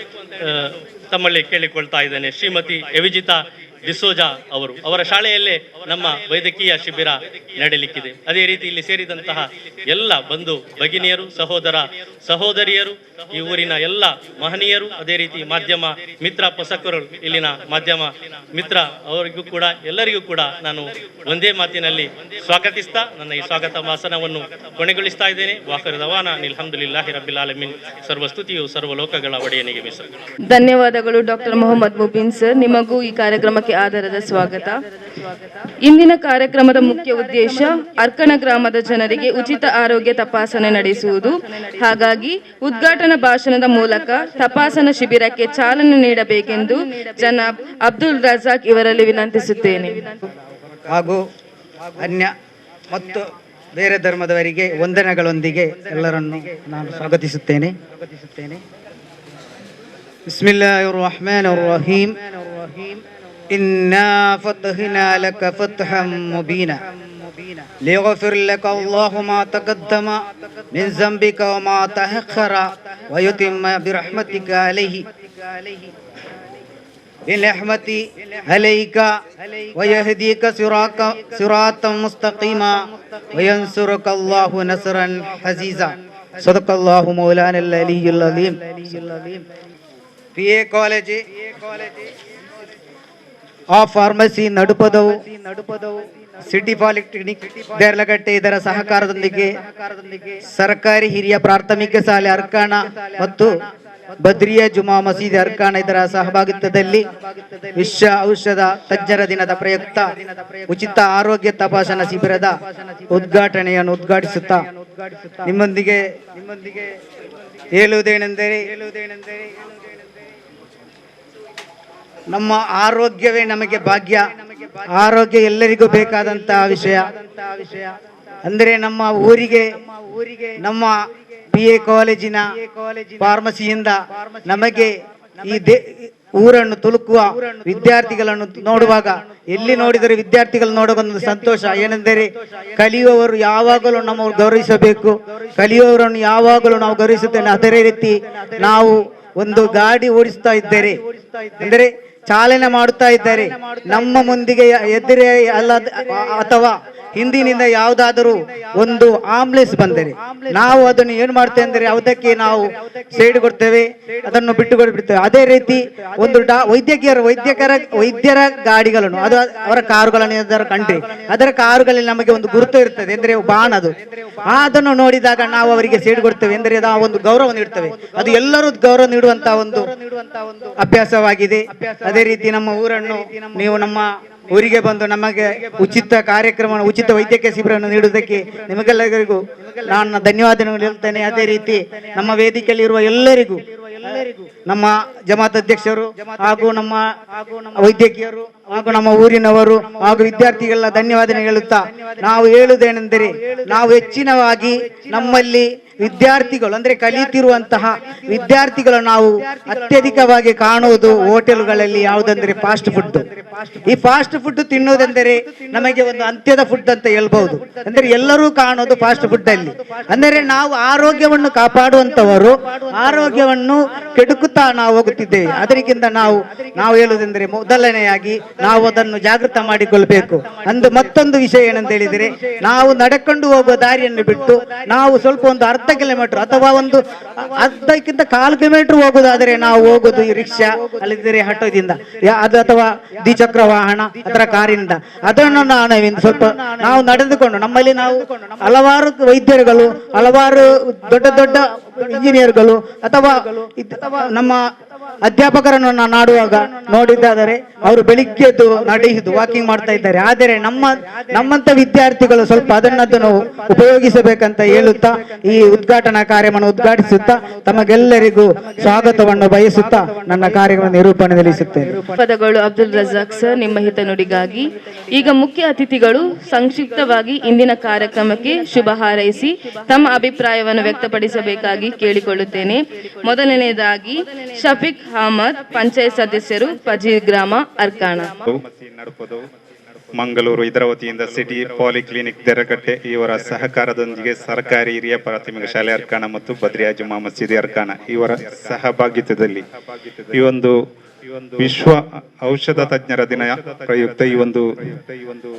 ತಮ್ಮಲ್ಲಿ ಕೇಳಿಕೊಳ್ತಾ ಇದ್ದೇನೆ. ಶ್ರೀಮತಿ ಎವಿಜಿತಾ ಡಿಸೋಜಾ ಅವರ ಶಾಲೆಯಲ್ಲೇ ನಮ್ಮ ವೈದ್ಯಕೀಯ ಶಿಬಿರ ನಡೆಯಲಿಕ್ಕಿದೆ. ಅದೇ ರೀತಿ ಇಲ್ಲಿ ಸೇರಿದಂತಹ ಎಲ್ಲ ಬಂಧು ಭಗಿನಿಯರು, ಸಹೋದರ ಸಹೋದರಿಯರು, ಈ ಊರಿನ ಎಲ್ಲ ಮಹನೀಯರು, ಅದೇ ರೀತಿ ಮಾಧ್ಯಮ ಮಿತ್ರ ಪೋಷಕರು, ಇಲ್ಲಿನ ಮಾಧ್ಯಮ ಮಿತ್ರ ಅವರಿಗೂ ಕೂಡ ಎಲ್ಲರಿಗೂ ಕೂಡ ನಾನು ಒಂದೇ ಮಾತಿನಲ್ಲಿ ಸ್ವಾಗತಿಸ್ತಾ ನನ್ನ ಈ ಸ್ವಾಗತ ಭಾಷಣವನ್ನು ಕೊನೆಗೊಳಿಸ್ತಾ ಇದ್ದೇನೆ. ವಾಖಿರ್ ದವಾನಾ ಅಲ್ಹಮ್ದುಲಿಲ್ಲಾಹಿ ರಬ್ಬಿಲ್ ಆಲಮೀನ್. ಸರ್ವಸ್ತುತಿಯು ಸರ್ವಲೋಕಗಳ ಒಡೆಯನಿಗೆ ಮೀಸಲು. ಧನ್ಯವಾದಗಳು ಡಾಕ್ಟರ್ ಮೊಹಮ್ಮದ್ ಮುಬೀನ್ ಸರ್. ನಿಮಗೂ ಈ ಕಾರ್ಯಕ್ರಮಕ್ಕೆ ಆಧಾರದ ಸ್ವಾಗತ. ಇಂದಿನ ಕಾರ್ಯಕ್ರಮದ ಮುಖ್ಯ ಉದ್ದೇಶ ಅರ್ಕಣ ಗ್ರಾಮದ ಜನರಿಗೆ ಉಚಿತ ಆರೋಗ್ಯ ತಪಾಸಣೆ ನಡೆಸುವುದು. ಹಾಗಾಗಿ ಉದ್ಘಾಟನಾ ಭಾಷಣದ ಮೂಲಕ ತಪಾಸಣಾ ಶಿಬಿರಕ್ಕೆ ಚಾಲನೆ ನೀಡಬೇಕೆಂದು ಜನಾಬ್ ಅಬ್ದುಲ್ ರಜಾಕ್ ಇವರಲ್ಲಿ ವಿನಂತಿಸುತ್ತೇನೆ. ಹಾಗೂ ಅನ್ಯ ಮತ್ತು ಬೇರೆ ಧರ್ಮದವರಿಗೆ ವಂದನೆಗಳೊಂದಿಗೆ ಎಲ್ಲರನ್ನು ನಾನು ಸ್ವಾಗತಿಸುತ್ತೇನೆ. ಬಿಸ್ಮಿಲ್ಲಾಹಿರ್ ರಹ್ಮಾನಿರ್ Rahim. إنا فتحنا لك فتحا مبينا ليغفر لك الله ما تقدم من ذنبك وما تأخر ويتم برحمتك عليه بنعمتي عليك ويهديك صراطا مستقيما وينصرك الله نصرا عزيزا. صدق الله مولانا العلي العظيم. PA college of pharmacy Nadupadavu city polytechnic Deralakatte ಇದರ ಸಹಕಾರದೊಂದಿಗೆ ಸರ್ಕಾರಿ ಹಿರಿಯ ಪ್ರಾಥಮಿಕ ಶಾಲೆ ಅರ್ಕಾಣ ಮತ್ತು ಬದ್ರಿಯಾ ಜುಮಾ ಮಸೀದಿ ಅರ್ಕಾಣ ಇದರ ಸಹಭಾಗಿತ್ವದಲ್ಲಿ ವಿಶ್ವ ಔಷಧ ತಜ್ಞರ ದಿನದ ಪ್ರಯುಕ್ತ ಉಚಿತ ಆರೋಗ್ಯ ತಪಾಸಣಾ ಶಿಬಿರದ ಉದ್ಘಾಟನೆಯನ್ನು ಉದ್ಘಾಟಿಸುತ್ತಾ ನಿಮ್ಮೊಂದಿಗೆ ಹೇಳುವುದೇನೆಂದರೆ, ನಮ್ಮ ಆರೋಗ್ಯವೇ ನಮಗೆ ಭಾಗ್ಯ. ಆರೋಗ್ಯ ಎಲ್ಲರಿಗೂ ಬೇಕಾದಂತಹ ವಿಷಯ. ಅಂದರೆ ನಮ್ಮ ಊರಿಗೆ ನಮ್ಮ PA ಕಾಲೇಜಿನ ಫಾರ್ಮಸಿಯಿಂದ ನಮಗೆ ಈ ಊರನ್ನು ತುಳುಕುವ ವಿದ್ಯಾರ್ಥಿಗಳನ್ನು ನೋಡುವಾಗ, ಎಲ್ಲಿ ನೋಡಿದರೆ ವಿದ್ಯಾರ್ಥಿಗಳು ನೋಡುವ ಒಂದು ಸಂತೋಷ ಏನೆಂದರೆ, ಕಲಿಯುವವರು ಯಾವಾಗಲೂ ನಾವು ಗೌರವಿಸಬೇಕು. ಕಲಿಯುವವರನ್ನು ಯಾವಾಗಲೂ ನಾವು ಗೌರವಿಸುತ್ತೇವೆ. ಅದೇ ರೀತಿ ನಾವು ಒಂದು ಗಾಡಿ ಓಡಿಸ್ತಾ ಇದ್ದೇವೆ ಅಂದರೆ ಚಾಲನೆ ಮಾಡುತ್ತಾ ಇದ್ದಾರೆ, ನಮ್ಮ ಮುಂದಿಗೆ ಎದುರೇ ಅಲ್ಲ ಅಥವಾ ಹಿಂದಿನಿಂದ ಯಾವುದಾದರೂ ಒಂದು ಆಂಬುಲೆನ್ಸ್ ಬಂದರೆ ನಾವು ಅದನ್ನು ಏನು ಮಾಡ್ತೇವೆ ಅಂದರೆ ಅದಕ್ಕೆ ನಾವು ಸೈಡ್ ಕೊಡ್ತೇವೆ, ಅದನ್ನು ಬಿಟ್ಟುಕೊಡ್ಬಿಡ್ತೇವೆ. ಅದೇ ರೀತಿ ಒಂದು ವೈದ್ಯರ ಗಾಡಿಗಳನ್ನು ಅದು ಅವರ ಕಾರುಗಳನ್ನು ಅದರ ಕಂಡ್ರೆ ಅದರ ಕಾರುಗಳಲ್ಲಿ ನಮಗೆ ಒಂದು ಗುರುತು ಇರ್ತದೆ ಅಂದರೆ ಬಾಣದು, ಅದನ್ನು ನೋಡಿದಾಗ ನಾವು ಅವರಿಗೆ ಸೈಡ್ ಕೊಡ್ತೇವೆ ಎಂದರೆ ನಾವು ಒಂದು ಗೌರವ ನೀಡ್ತೇವೆ. ಅದು ಎಲ್ಲರೂ ಗೌರವ ನೀಡುವಂತಹ ಒಂದು ಅಭ್ಯಾಸವಾಗಿದೆ. ಅದೇ ರೀತಿ ನಮ್ಮ ಊರನ್ನು ನೀವು ನಮ್ಮ ಊರಿಗೆ ಬಂದು ನಮಗೆ ಉಚಿತ ಕಾರ್ಯಕ್ರಮ, ಉಚಿತ ವೈದ್ಯಕೀಯ ಶಿಬಿರವನ್ನು ನೀಡುವುದಕ್ಕೆ ನಿಮಗೆಲ್ಲರಿಗೂ ನಾನು ಧನ್ಯವಾದಗಳು ಹೇಳ್ತೇನೆ. ಅದೇ ರೀತಿ ನಮ್ಮ ವೇದಿಕೆಯಲ್ಲಿರುವ ಎಲ್ಲರಿಗೂ, ನಮ್ಮ ಜಮಾತ್ ಅಧ್ಯಕ್ಷರು ಹಾಗೂ ನಮ್ಮ ವೈದ್ಯಕೀಯರು ಹಾಗೂ ನಮ್ಮ ಊರಿನವರು ಹಾಗೂ ವಿದ್ಯಾರ್ಥಿಗಳ ಧನ್ಯವಾದ ಹೇಳುತ್ತಾ, ನಾವು ಹೇಳುವುದೇನೆಂದರೆ, ನಾವು ಹೆಚ್ಚಿನವಾಗಿ ನಮ್ಮಲ್ಲಿ ವಿದ್ಯಾರ್ಥಿಗಳು ಅಂದ್ರೆ ಕಲಿಯುತ್ತಿರುವಂತಹ ವಿದ್ಯಾರ್ಥಿಗಳು ನಾವು ಅತ್ಯಧಿಕವಾಗಿ ಕಾಣುವುದು ಹೋಟೆಲ್ಗಳಲ್ಲಿ ಯಾವುದಂದ್ರೆ ಫಾಸ್ಟ್ ಫುಡ್. ಈ ಫಾಸ್ಟ್ ಫುಡ್ ತಿನ್ನುವುದೆಂದರೆ ನಮಗೆ ಒಂದು ಅಂತ್ಯದ ಫುಡ್ ಅಂತ ಹೇಳ್ಬಹುದು. ಅಂದ್ರೆ ಎಲ್ಲರೂ ಕಾಣೋದು ಫಾಸ್ಟ್ ಫುಡ್ ಅಲ್ಲಿ. ಅಂದರೆ ನಾವು ಆರೋಗ್ಯವನ್ನು ಕಾಪಾಡುವಂತವರು ಆರೋಗ್ಯವನ್ನು ಕೆಡುಕುತ್ತಾ ನಾವು ಹೋಗುತ್ತಿದ್ದೇವೆ. ಅದಕ್ಕಿಂತ ನಾವು ಹೇಳುವುದೆಂದರೆ, ಮೊದಲನೆಯಾಗಿ ನಾವು ಅದನ್ನು ಜಾಗೃತ ಮಾಡಿಕೊಳ್ಬೇಕು. ಮತ್ತೊಂದು ವಿಷಯ ಏನಂತ ಹೇಳಿದರೆ, ನಾವು ನಡೆಕೊಂಡು ಹೋಗುವ ದಾರಿಯನ್ನು ಬಿಟ್ಟು ನಾವು ಸ್ವಲ್ಪ ಒಂದು ಅರ್ಧ ಕಿಲೋಮೀಟರ್ ಅಥವಾ ಒಂದು ಅರ್ಧಕ್ಕಿಂತ 1/4 ಕಿಲೋಮೀಟರ್ ಹೋಗುವುದಾದರೆ ನಾವು ಹೋಗುದು ಈ ರಿಕ್ಷಾ ಅಲ್ಲಿದ್ದರೆ ಆಟೋದಿಂದ ಅದು ಅಥವಾ ದ್ವಿಚಕ್ರ ವಾಹನ ಅಥವಾ ಕಾರಿನಿಂದ. ಅದನ್ನು ಸ್ವಲ್ಪ ನಾವು ನಡೆದುಕೊಂಡು, ನಮ್ಮಲ್ಲಿ ನಾವು ಹಲವಾರು ವೈದ್ಯರುಗಳು, ಹಲವಾರು ದೊಡ್ಡ ದೊಡ್ಡ ಇಂಜಿನಿಯರ್ಗಳು ಅಥವಾ ನಮ್ಮ ಅಧ್ಯಾಪಕರನ್ನು ನಾಡುವಾಗ ನೋಡಿದ್ದಾದರೆ ಅವರು ಬೆಳಿಗ್ಗೆ ನಡೆಯುವುದು ವಾಕಿಂಗ್ ಮಾಡ್ತಾ ಇದ್ದಾರೆ. ಆದರೆ ನಮ್ಮಂತ ವಿದ್ಯಾರ್ಥಿಗಳು ಸ್ವಲ್ಪ ಅದನ್ನು ಉಪಯೋಗಿಸಬೇಕಂತ ಹೇಳುತ್ತಾ ಈ ಉದ್ಘಾಟನಾ ಕಾರ್ಯವನ್ನು ಉದ್ಘಾಟಿಸುತ್ತಾ ತಮಗೆಲ್ಲರಿಗೂ ಸ್ವಾಗತವನ್ನು ಬಯಸುತ್ತಾ ನನ್ನ ಕಾರ್ಯಕ್ರಮ ನಿರೂಪಣೆ ನಿಲ್ಲಿಸುತ್ತೇನೆ. ಪದಗಳು ಅಬ್ದುಲ್ ರಜಾಕ್ ಸರ್, ನಿಮ್ಮ ಹಿತನುಡಿಗಾಗಿ. ಈಗ ಮುಖ್ಯ ಅತಿಥಿಗಳು ಸಂಕ್ಷಿಪ್ತವಾಗಿ ಇಂದಿನ ಕಾರ್ಯಕ್ರಮಕ್ಕೆ ಶುಭ ಹಾರೈಸಿ ತಮ್ಮ ಅಭಿಪ್ರಾಯವನ್ನು ವ್ಯಕ್ತಪಡಿಸಬೇಕಾಗಿ ಕೇಳಿಕೊಳ್ಳುತ್ತೇನೆ. ಮೊದಲನೆಯದಾಗಿ ಶಫೀಕ್ ಅಹಮದ್, ಪಂಚಾಯತ್ ಸದಸ್ಯರು, ಪಜೀರ್ ಗ್ರಾಮ, ಅರ್ಕಾಣ. ಮಂಗಳೂರು ಇದರ ವತಿಯಿಂದ ಸಿಟಿ ಪಾಲಿಕ್ಲಿನಿಕ್ ತೆರಕಟ್ಟೆ ಇವರ ಸಹಕಾರದೊಂದಿಗೆ ಸರ್ಕಾರಿ ಹಿರಿಯ ಪ್ರಾಥಮಿಕ ಶಾಲೆ ಅರ್ಕಾಣ ಮತ್ತು ಬದ್ರಿಯಾ ಜುಮಾ ಮಸೀದಿ ಅರ್ಕಾಣ ಇವರ ಸಹಭಾಗಿತ್ವದಲ್ಲಿ ಈ ಒಂದು ವಿಶ್ವ ಔಷಧ ತಜ್ಞರ ದಿನ ಪ್ರಯುಕ್ತ ಈ ಒಂದು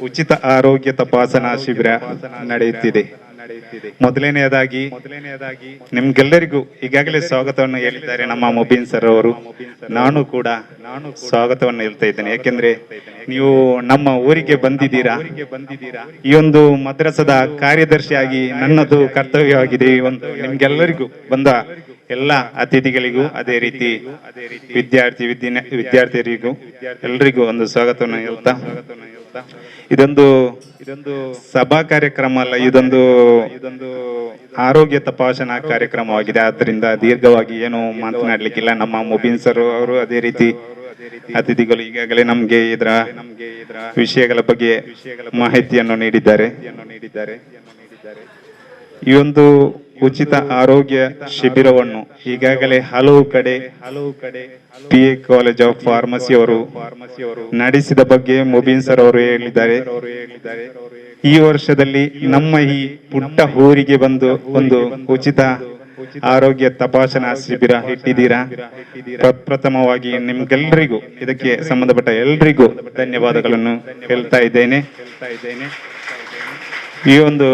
ಉಚಿತ ಆರೋಗ್ಯ ತಪಾಸಣಾ ಶಿಬಿರ ನಡೆಯುತ್ತಿದೆ. ಮೊದಲನೆಯದಾಗಿ ನಿಮ್ಗೆಲ್ಲರಿಗೂ ಈಗಾಗಲೇ ಸ್ವಾಗತವನ್ನು ಹೇಳಿದ್ದಾರೆ ನಮ್ಮ ಮುಬೀನ್ ಸರ್ ಅವರು. ನಾನು ಕೂಡ ಸ್ವಾಗತವನ್ನು ಹೇಳ್ತಾ ಇದ್ದೇನೆ. ಯಾಕೆಂದ್ರೆ ನೀವು ನಮ್ಮ ಊರಿಗೆ ಬಂದಿದ್ದೀರಾ. ಈ ಒಂದು ಮದ್ರಸದ ಕಾರ್ಯದರ್ಶಿಯಾಗಿ ನನ್ನದು ಕರ್ತವ್ಯವಾಗಿದೆ. ಈ ಒಂದು ನಿಮ್ಗೆಲ್ಲರಿಗೂ ಬಂದ ಎಲ್ಲ ಅತಿಥಿಗಳಿಗೂ ಅದೇ ರೀತಿ ವಿದ್ಯಾರ್ಥಿಯರಿಗೂ ಎಲ್ರಿಗೂ ಒಂದು ಸ್ವಾಗತವನ್ನು ಹೇಳ್ತಾ, ಇದೊಂದು ಸಭಾ ಕಾರ್ಯಕ್ರಮ ಅಲ್ಲ, ಇದೊಂದು ಆರೋಗ್ಯ ತಪಾಸಣಾ ಕಾರ್ಯಕ್ರಮವಾಗಿದೆ. ಆದ್ದರಿಂದ ದೀರ್ಘವಾಗಿ ಏನು ಮಾತನಾಡ್ಲಿಕ್ಕಿಲ್ಲ. ನಮ್ಮ ಮುಬೀನ್ ಸರ್ ಅವರು ಅದೇ ರೀತಿ ಅತಿಥಿಗಳು ಈಗಾಗಲೇ ನಮ್ಗೆ ಇದರ ವಿಷಯಗಳ ಬಗ್ಗೆ ಮಾಹಿತಿಯನ್ನು ನೀಡಿದ್ದಾರೆ. ಈ ಒಂದು ಉಚಿತ ಆರೋಗ್ಯ ಶಿಬಿರವನ್ನು ಈಗಾಗಲೇ ಹಲವು ಕಡೆ PA ಕಾಲೇಜ್ ಆಫ್ ಫಾರ್ಮಸಿ ಅವರು ನಡೆಸಿದ ಬಗ್ಗೆ ಮುಬೀನ್ ಸರ್ ಅವರು ಹೇಳಿದ್ದಾರೆ. ಈ ವರ್ಷದಲ್ಲಿ ನಮ್ಮ ಈ ಪುಟ್ಟ ಊರಿಗೆ ಬಂದು ಒಂದು ಉಚಿತ ಆರೋಗ್ಯ ತಪಾಸಣಾ ಶಿಬಿರ ಇಟ್ಟಿದ್ದೀರಾ. ಪ್ರಥಮವಾಗಿ ನಿಮ್ಗೆಲ್ರಿಗೂ, ಇದಕ್ಕೆ ಸಂಬಂಧಪಟ್ಟ ಎಲ್ರಿಗೂ ಧನ್ಯವಾದಗಳನ್ನು ಹೇಳ್ತಾ ಇದ್ದೇನೆ. ಈ ಒಂದು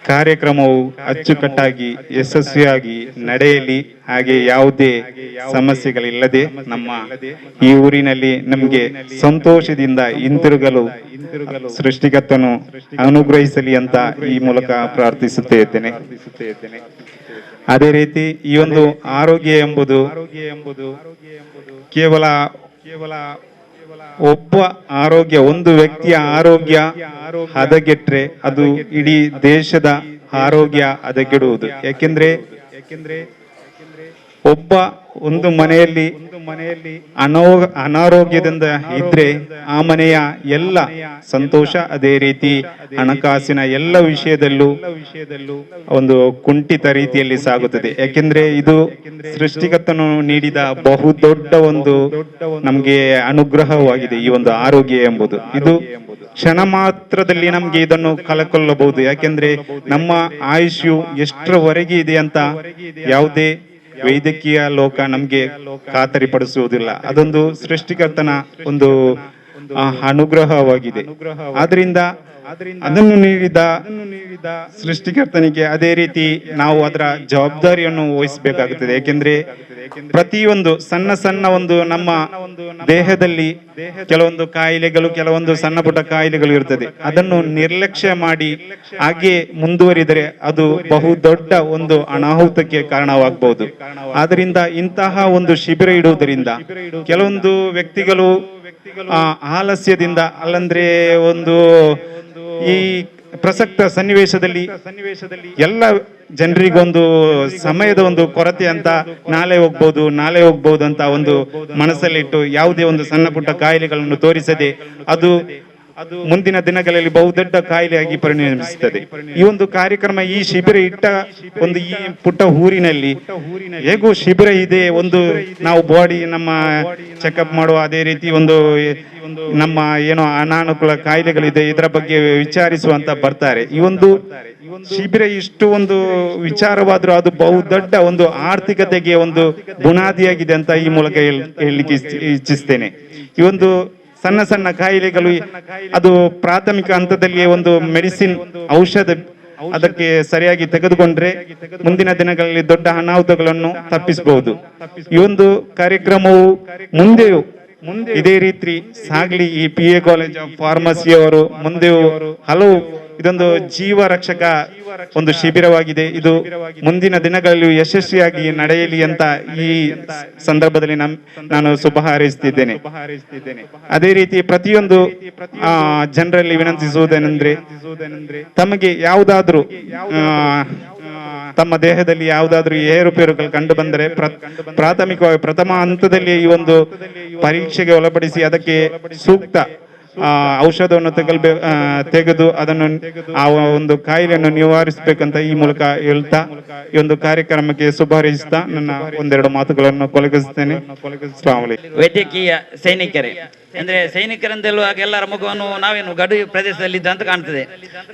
ಕಾರ್ಯಕ್ರಮವು ಅಚ್ಚುಕಟ್ಟಾಗಿ ಯಶಸ್ವಿಯಾಗಿ ನಡೆಯಲಿ. ಹಾಗೆ ಯಾವುದೇ ಸಮಸ್ಯೆಗಳಿಲ್ಲದೆ ನಮ್ಮ ಈ ಊರಿನಲ್ಲಿ ನಮ್ಗೆ ಸಂತೋಷದಿಂದ ಹಿಂತಿರುಗಲು ಸೃಷ್ಟಿಕರ್ತನು ಅನುಗ್ರಹಿಸಲಿ ಅಂತ ಈ ಮೂಲಕ ಪ್ರಾರ್ಥಿಸುತ್ತೇ ಇದ್ದೇನೆ. ಅದೇ ರೀತಿ ಈ ಒಂದು ಆರೋಗ್ಯ ಎಂಬುದು ಕೇವಲ ಒಬ್ಬ ಆರೋಗ್ಯ, ಒಂದು ವ್ಯಕ್ತಿಯ ಆರೋಗ್ಯ ಹದಗೆಟ್ರೆ ಅದು ಇಡೀ ದೇಶದ ಆರೋಗ್ಯ ಹದಗೆಡುವುದು. ಯಾಕೆಂದ್ರೆ ಒಂದು ಮನೆಯಲ್ಲಿ ಅನಾರೋಗ್ಯದಿಂದ ಇದ್ರೆ ಆ ಮನೆಯ ಎಲ್ಲ ಸಂತೋಷ, ಅದೇ ರೀತಿ ಹಣಕಾಸಿನ ಎಲ್ಲ ವಿಷಯದಲ್ಲೂ ಒಂದು ಕುಂಠಿತ ರೀತಿಯಲ್ಲಿ ಸಾಗುತ್ತದೆ. ಯಾಕೆಂದ್ರೆ ಇದು ಸೃಷ್ಟಿಕರ್ತನು ನೀಡಿದ ಬಹುದೊಡ್ಡ ಒಂದು ನಮ್ಗೆ ಅನುಗ್ರಹವಾಗಿದೆ. ಈ ಒಂದು ಆರೋಗ್ಯ ಎಂಬುದು ಇದು ಕ್ಷಣ ಮಾತ್ರದಲ್ಲಿ ನಮ್ಗೆ ಇದನ್ನು ಕಳಕೊಳ್ಳಬಹುದು. ಯಾಕೆಂದ್ರೆ ನಮ್ಮ ಆಯುಷ್ಯು ಎಷ್ಟರವರೆಗೆ ಇದೆ ಅಂತ ಯಾವುದೇ ವೈದ್ಯಕೀಯ ಲೋಕ ನಮ್ಗೆ ಖಾತರಿಪಡಿಸುವುದಿಲ್ಲ. ಅದೊಂದು ಸೃಷ್ಟಿಕರ್ತನ ಒಂದು ಅನುಗ್ರಹವಾಗಿದೆ. ಆದ್ರಿಂದ ಅದನ್ನು ನೀಡಿದ ಸೃಷ್ಟಿಕರ್ತನಿಗೆ ಅದೇ ರೀತಿ ನಾವು ಅದರ ಜವಾಬ್ದಾರಿಯನ್ನು ವಹಿಸಬೇಕಾಗುತ್ತದೆ. ಯಾಕೆಂದ್ರೆ ಪ್ರತಿಯೊಂದು ಸಣ್ಣ ಒಂದು ನಮ್ಮ ದೇಹದಲ್ಲಿ ಕೆಲವೊಂದು ಕಾಯಿಲೆಗಳು, ಕೆಲವೊಂದು ಸಣ್ಣ ಪುಟ್ಟ ಕಾಯಿಲೆಗಳು ಇರ್ತದೆ. ಅದನ್ನು ನಿರ್ಲಕ್ಷ್ಯ ಮಾಡಿ ಹಾಗೆ ಮುಂದುವರಿದರೆ ಅದು ಬಹುದೊಡ್ಡ ಒಂದು ಅನಾಹುತಕ್ಕೆ ಕಾರಣವಾಗಬಹುದು. ಆದ್ರಿಂದ ಇಂತಹ ಒಂದು ಶಿಬಿರ ಇಡುವುದರಿಂದ ಕೆಲವೊಂದು ವ್ಯಕ್ತಿಗಳು ಆಲಸ್ಯದಿಂದ ಅಲ್ಲಂದ್ರೆ ಒಂದು ಈ ಪ್ರಸಕ್ತ ಸನ್ನಿವೇಶದಲ್ಲಿ ಎಲ್ಲ ಜನರಿಗೊಂದು ಸಮಯದ ಒಂದು ಕೊರತೆ ಅಂತ ನಾಳೆ ಹೋಗ್ಬೋದು ಅಂತ ಒಂದು ಮನಸ್ಸಲ್ಲಿಟ್ಟು ಯಾವುದೇ ಒಂದು ಸಣ್ಣ ಪುಟ್ಟ ಕಾಯಿಲೆಗಳನ್ನು ತೋರಿಸದೆ ಅದು ಮುಂದಿನ ದಿನಗಳಲ್ಲಿ ಬಹುದೊಡ್ಡ ಕಾಯಿಲೆಯಾಗಿ ಪರಿಣಮಿಸುತ್ತದೆ. ಈ ಒಂದು ಕಾರ್ಯಕ್ರಮ, ಈ ಶಿಬಿರ ಇಟ್ಟ ಒಂದು ಈ ಪುಟ್ಟ ಊರಿನಲ್ಲಿ ಹೇಗೂ ಶಿಬಿರ ಇದೆ, ಒಂದು ನಾವು ಬಾಡಿ ನಮ್ಮ ಚೆಕಪ್ ಮಾಡುವ, ಅದೇ ರೀತಿ ಒಂದು ನಮ್ಮ ಏನೋ ಅನಾನುಕೂಲ ಕಾಯಿಲೆಗಳಿದೆ ಇದರ ಬಗ್ಗೆ ವಿಚಾರಿಸುವಂತ ಬರ್ತಾರೆ. ಈ ಒಂದು ಶಿಬಿರ ಇಷ್ಟು ಒಂದು ವಿಚಾರವಾದ್ರೂ ಅದು ಬಹುದೊಡ್ಡ ಒಂದು ಆರ್ಥಿಕತೆಗೆ ಒಂದು ಬುನಾದಿಯಾಗಿದೆ ಅಂತ ಈ ಮೂಲಕ ಹೇಳಲಿಕ್ಕೆ ಇಚ್ಛಿಸ್ತೇನೆ. ಈ ಒಂದು ಸಣ್ಣ ಸಣ್ಣ ಕಾಯಿಲೆಗಳು ಅದು ಪ್ರಾಥಮಿಕ ಹಂತದಲ್ಲಿಯೇ ಒಂದು ಮೆಡಿಸಿನ್ ಔಷಧ ಅದಕ್ಕೆ ಸರಿಯಾಗಿ ತೆಗೆದುಕೊಂಡ್ರೆ ಮುಂದಿನ ದಿನಗಳಲ್ಲಿ ದೊಡ್ಡ ಅನಾಹುತಗಳನ್ನು ತಪ್ಪಿಸಬಹುದು. ಈ ಒಂದು ಕಾರ್ಯಕ್ರಮವು ಮುಂದೆಯೂ ಇದೇ ರೀತಿ ಸಾಗಲಿ. ಈ PA ಕಾಲೇಜ್ ಆಫ್ ಫಾರ್ಮಸಿಯವರು ಮುಂದೆಯೂ ಹಲವು ಇದೊಂದು ಜೀವ ರಕ್ಷಕ ಒಂದು ಶಿಬಿರವಾಗಿದೆ. ಇದು ಮುಂದಿನ ದಿನಗಳಲ್ಲಿ ಯಶಸ್ವಿಯಾಗಿ ನಡೆಯಲಿ ಅಂತ ಈ ಸಂದರ್ಭದಲ್ಲಿ ನಾನು ಶುಭ ಹಾರೈಸುತ್ತಿದ್ದೇನೆ. ಅದೇ ರೀತಿ ಪ್ರತಿಯೊಂದು ಜನರಲ್ಲಿ ವಿನಂತಿಸುವುದೇನೆಂದ್ರೆ, ತಮಗೆ ಯಾವುದಾದ್ರೂ ತಮ್ಮ ದೇಹದಲ್ಲಿ ಯಾವುದಾದ್ರೂ ಏರುಪೇರುಗಳು ಕಂಡು ಬಂದರೆ ಪ್ರಾಥಮಿಕವಾಗಿ ಪ್ರಥಮ ಹಂತದಲ್ಲಿ ಈ ಒಂದು ಪರೀಕ್ಷೆಗೆ ಒಳಪಡಿಸಿ ಅದಕ್ಕೆ ಸೂಕ್ತ ಔಷಧವನ್ನು ತೆಗೆದು ಅದನ್ನು ಆ ಒಂದು ಕಾಯಿಲೆಯನ್ನು ನಿವಾರಿಸಬೇಕಂತ ಈ ಮೂಲಕ ಹೇಳ್ತಾ ಈ ಒಂದು ಕಾರ್ಯಕ್ರಮಕ್ಕೆ ಶುಭ ಹಾರೈಸುತ್ತಾ ನನ್ನ ಒಂದೆರಡು ಮಾತುಗಳನ್ನು ಕೊನೆಗೊಳಿಸುತ್ತೇನೆ. ವೈದ್ಯಕೀಯ ಸೈನಿಕರೇ, ಅಂದ್ರೆ ಸೈನಿಕರಂತ ಹೇಳುವಾಗ ಎಲ್ಲರ ಮುಖವನ್ನು ನಾವೇನು ಗಡಿ ಪ್ರದೇಶದಲ್ಲಿದ್ದ ಅಂತ ಕಾಣ್ತದೆ.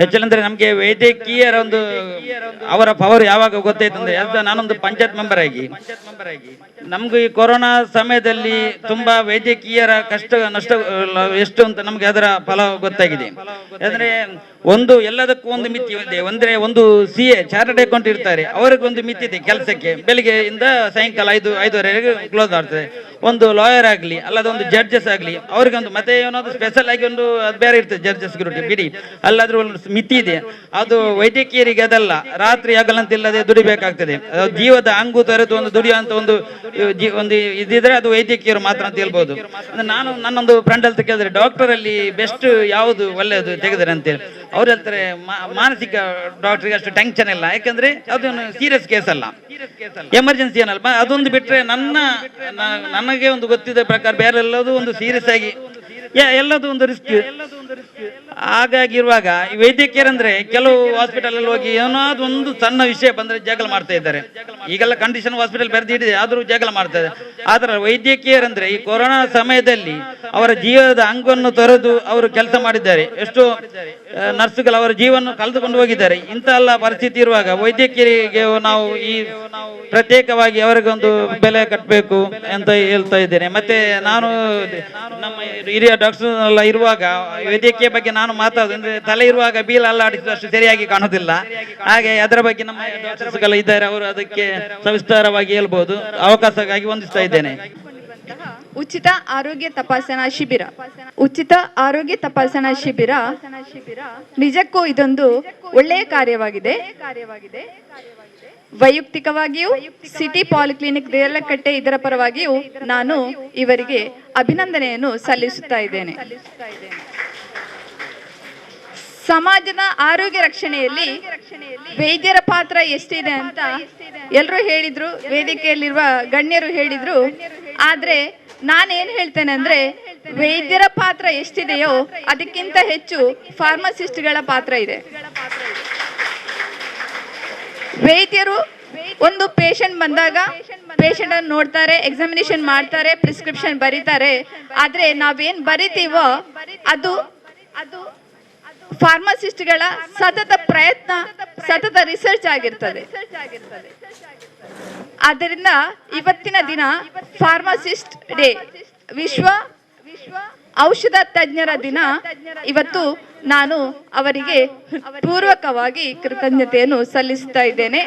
ಹೆಚ್ಚಂದ್ರೆ ನಮಗೆ ವೈದ್ಯಕೀಯರ ಒಂದು ಅವರ ಪವರ್ ಯಾವಾಗ ಗೊತ್ತಾಯ್ತು ಅಂದ್ರೆ, ನಾನೊಂದು ಪಂಚಾಯತ್ ಮೆಂಬರ್ ಆಗಿ ನಮ್ಗೆ ಈ ಕೊರೋನಾ ಸಮಯದಲ್ಲಿ ತುಂಬಾ ವೈದ್ಯಕೀಯರ ಕಷ್ಟ ನಷ್ಟ ಎಷ್ಟು ಅಂತ ನಮ್ಗೆ ಅದರ ಫಲ ಗೊತ್ತಾಗಿದೆ. ಅಂದ್ರೆ ಒಂದು ಎಲ್ಲದಕ್ಕೂ ಒಂದು ಮಿತಿ ಇದೆ. ಅಂದ್ರೆ ಒಂದು CA ಚಾರ್ಟರ್ಡ್ ಅಕೌಂಟ್ ಇರ್ತಾರೆ, ಅವ್ರಿಗೊಂದು ಮಿತಿ ಇದೆ ಕೆಲಸಕ್ಕೆ. ಬೆಳಿಗ್ಗೆಯಿಂದ ಸಾಯಂಕಾಲ 5-5:30 ಕ್ಲೋಸ್ ಆಗ್ತದೆ. ಒಂದು ಲಾಯರ್ ಆಗಲಿ ಅಲ್ಲದ ಒಂದು ಜಡ್ಜಸ್ ಆಗಲಿ ಅವ್ರಿಗೊಂದು ಮತ್ತೆ ಏನಾದ್ರು ಸ್ಪೆಷಲ್ ಆಗಿ ಒಂದು ಅದು ಬೇರೆ ಇರ್ತದೆ. ಜಡ್ಜಸ್ ಬಿಡಿ ಅಲ್ಲಾದ್ರೂ ಒಂದು ಮಿತಿ ಇದೆ. ಅದು ವೈದ್ಯಕೀಯರಿಗೆ ಅದಲ್ಲ, ರಾತ್ರಿ ಹಗಲಂತಿಲ್ಲದೆ ದುಡಿಬೇಕಾಗ್ತದೆ. ಜೀವದ ಹಂಗು ತೊರೆದು ಒಂದು ದುಡಿಯುವಂತ ಒಂದು ಇದಿದ್ರೆ ಅದು ವೈದ್ಯಕೀಯರು ಮಾತ್ರ ಅಂತ ಹೇಳ್ಬೋದು. ನಾನು ನನ್ನೊಂದು ಫ್ರೆಂಡ್ ಅಂತ ಕೇಳಿದ್ರೆ, ಡಾಕ್ಟರ್ ಅಲ್ಲಿ ಬೆಸ್ಟ್ ಯಾವುದು ಒಳ್ಳೆಯದು ತೆಗೆದರೆ ಅಂತೇಳಿ ಅವ್ರು ಹೇಳ್ತಾರೆ, ಮಾನಸಿಕ ಡಾಕ್ಟರ್ಗೆ ಅಷ್ಟು ಟೆನ್ಷನ್ ಇಲ್ಲ, ಯಾಕಂದ್ರೆ ಅದೊಂದು ಸೀರಿಯಸ್ ಕೇಸ್ ಅಲ್ಲ, ಎಮರ್ಜೆನ್ಸಿ ಏನಲ್ಪ. ಅದೊಂದು ಬಿಟ್ರೆ ನನಗೆ ಒಂದು ಗೊತ್ತಿದ್ದ ಪ್ರಕಾರ ಬೇರೆ ಎಲ್ಲದೂ ಒಂದು ಸೀರಿಯಸ್ ಆಗಿ ಎಲ್ಲದೂ ಒಂದು ರಿಸ್ಕ್. ಹಾಗಾಗಿರುವಾಗ ಈ ವೈದ್ಯಕೀಯರಂದ್ರೆ ಕೆಲವು ಹಾಸ್ಪಿಟಲ್ ಅಲ್ಲಿ ಹೋಗಿ ಏನಾದ್ರು ಒಂದು ಸಣ್ಣ ವಿಷಯ ಬಂದ್ರೆ ಜಗಳ ಮಾಡ್ತಾ ಇದ್ದಾರೆ. ಈಗೆಲ್ಲ ಕಂಡೀಷನ್ ಹಾಸ್ಪಿಟಲ್ ಬೆರೆದಿದೆ, ಆದ್ರೂ ಜಗಳ ಮಾಡ್ತಾ ಇದ್ದಾರೆ. ಆದ್ರೆ ವೈದ್ಯಕೀಯರಂದ್ರೆ ಈ ಕೊರೋನಾ ಸಮಯದಲ್ಲಿ ಅವರ ಜೀವನದ ಅಂಗವನ್ನು ತೊರೆದು ಅವರು ಕೆಲಸ ಮಾಡಿದ್ದಾರೆ. ಎಷ್ಟೋ ನರ್ಸ್ಗಳು ಅವರ ಜೀವನ ಕಳೆದುಕೊಂಡು ಹೋಗಿದ್ದಾರೆ. ಇಂಥ ಎಲ್ಲ ಪರಿಸ್ಥಿತಿ ಇರುವಾಗ ವೈದ್ಯಕೀಯರಿಗೆ ನಾವು ಈ ಪ್ರತ್ಯೇಕವಾಗಿ ಅವರಿಗೊಂದು ಬೆಲೆ ಕಟ್ಟಬೇಕು ಅಂತ ಹೇಳ್ತಾ ಇದ್ದೇನೆ. ಮತ್ತೆ ನಾನು ನಮ್ಮ ಹಿರಿಯ ಡಾಕ್ಟರ್ ಎಲ್ಲ ಇರುವಾಗ ವೈದ್ಯಕೀಯ ಬಗ್ಗೆ ನಾನು ಮಾತಾಡೋದು ಅಂದ್ರೆ, ತಲೆ ಇರುವಾಗ ಬೀಲ್ ಅಲ್ಲಾಡಿಸಿದ ಅಷ್ಟು ಸರಿಯಾಗಿ ಕಾಣೋದಿಲ್ಲ. ಹಾಗೆ ಅದರ ಬಗ್ಗೆ ನಮ್ಮ ಡಾಕ್ಟರ್ಸ್ಗಳು ಇದ್ದಾರೆ, ಅವರು ಅದಕ್ಕೆ ಸವಿಸ್ತಾರವಾಗಿ ಹೇಳ್ಬೋದು. ಅವಕಾಶಕ್ಕಾಗಿ ವಂದಿಸ್ತಾ ಇದ್ದೇನೆ. ಉಚಿತ ಆರೋಗ್ಯ ತಪಾಸಣಾ ಶಿಬಿರ. ಉಚಿತ ಆರೋಗ್ಯ ತಪಾಸಣಾ ಶಿಬಿರ ನಿಜಕ್ಕೂ ಇದೊಂದು ಒಳ್ಳೆಯ ಕಾರ್ಯವಾಗಿದೆ. ವೈಯಕ್ತಿಕವಾಗಿಯೂ ಸಿಟಿ ಪಾಲಿಕ್ಲಿನಿಕ್ ದೇರ್ಲಕಟ್ಟೆ ಇದರ ಪರವಾಗಿಯೂ ನಾನು ಇವರಿಗೆ ಅಭಿನಂದನೆಯನ್ನು ಸಲ್ಲಿಸುತ್ತಾ ಇದ್ದೇನೆ. ಸಮಾಜದ ಆರೋಗ್ಯ ರಕ್ಷಣೆಯಲ್ಲಿ ವೈದ್ಯರ ಪಾತ್ರ ಎಷ್ಟಿದೆ ಅಂತ ಎಲ್ಲರೂ ಹೇಳಿದ್ರು, ವೇದಿಕೆಯಲ್ಲಿರುವ ಗಣ್ಯರು ಹೇಳಿದ್ರು. ಆದ್ರೆ ನಾನೇನ್ ಹೇಳ್ತೇನೆ ಅಂದ್ರೆ, ವೈದ್ಯರ ಪಾತ್ರ ಎಷ್ಟಿದೆಯೋ ಅದಕ್ಕಿಂತ ಹೆಚ್ಚು ಫಾರ್ಮಸಿಸ್ಟ್ಗಳ ಪಾತ್ರ ಇದೆ. ವೈದ್ಯರು ಒಂದು ಪೇಷಂಟ್ ಬಂದಾಗ ಪೇಷಂಟ್ ಅನ್ನು ನೋಡ್ತಾರೆ, ಎಕ್ಸಾಮಿನೇಷನ್ ಮಾಡ್ತಾರೆ, ಪ್ರಿಸ್ಕ್ರಿಪ್ಷನ್ ಬರೀತಾರೆ. ಆದ್ರೆ ನಾವೇನ್ ಬರಿತೀವೋ ಅದು ಫಾರ್ಮಸಿಸ್ಟ್ಗಳ ಸತತ ಪ್ರಯತ್ನ, ಸತತ ರಿಸರ್ಚ್ ಆಗಿರ್ತದೆ. ಆದ್ದರಿಂದ ಇವತ್ತಿನ ದಿನ ಫಾರ್ಮಸಿಸ್ಟ್ ಡೇ, ವಿಶ್ವ ಔಷಧ ತಜ್ಞರ ದಿನ. ಇವತ್ತು ನಾನು ಅವರಿಗೆ ಪೂರ್ವಕವಾಗಿ ಕೃತಜ್ಞತೆಯನ್ನು ಸಲ್ಲಿಸುತ್ತಾ ಇದ್ದೇನೆ.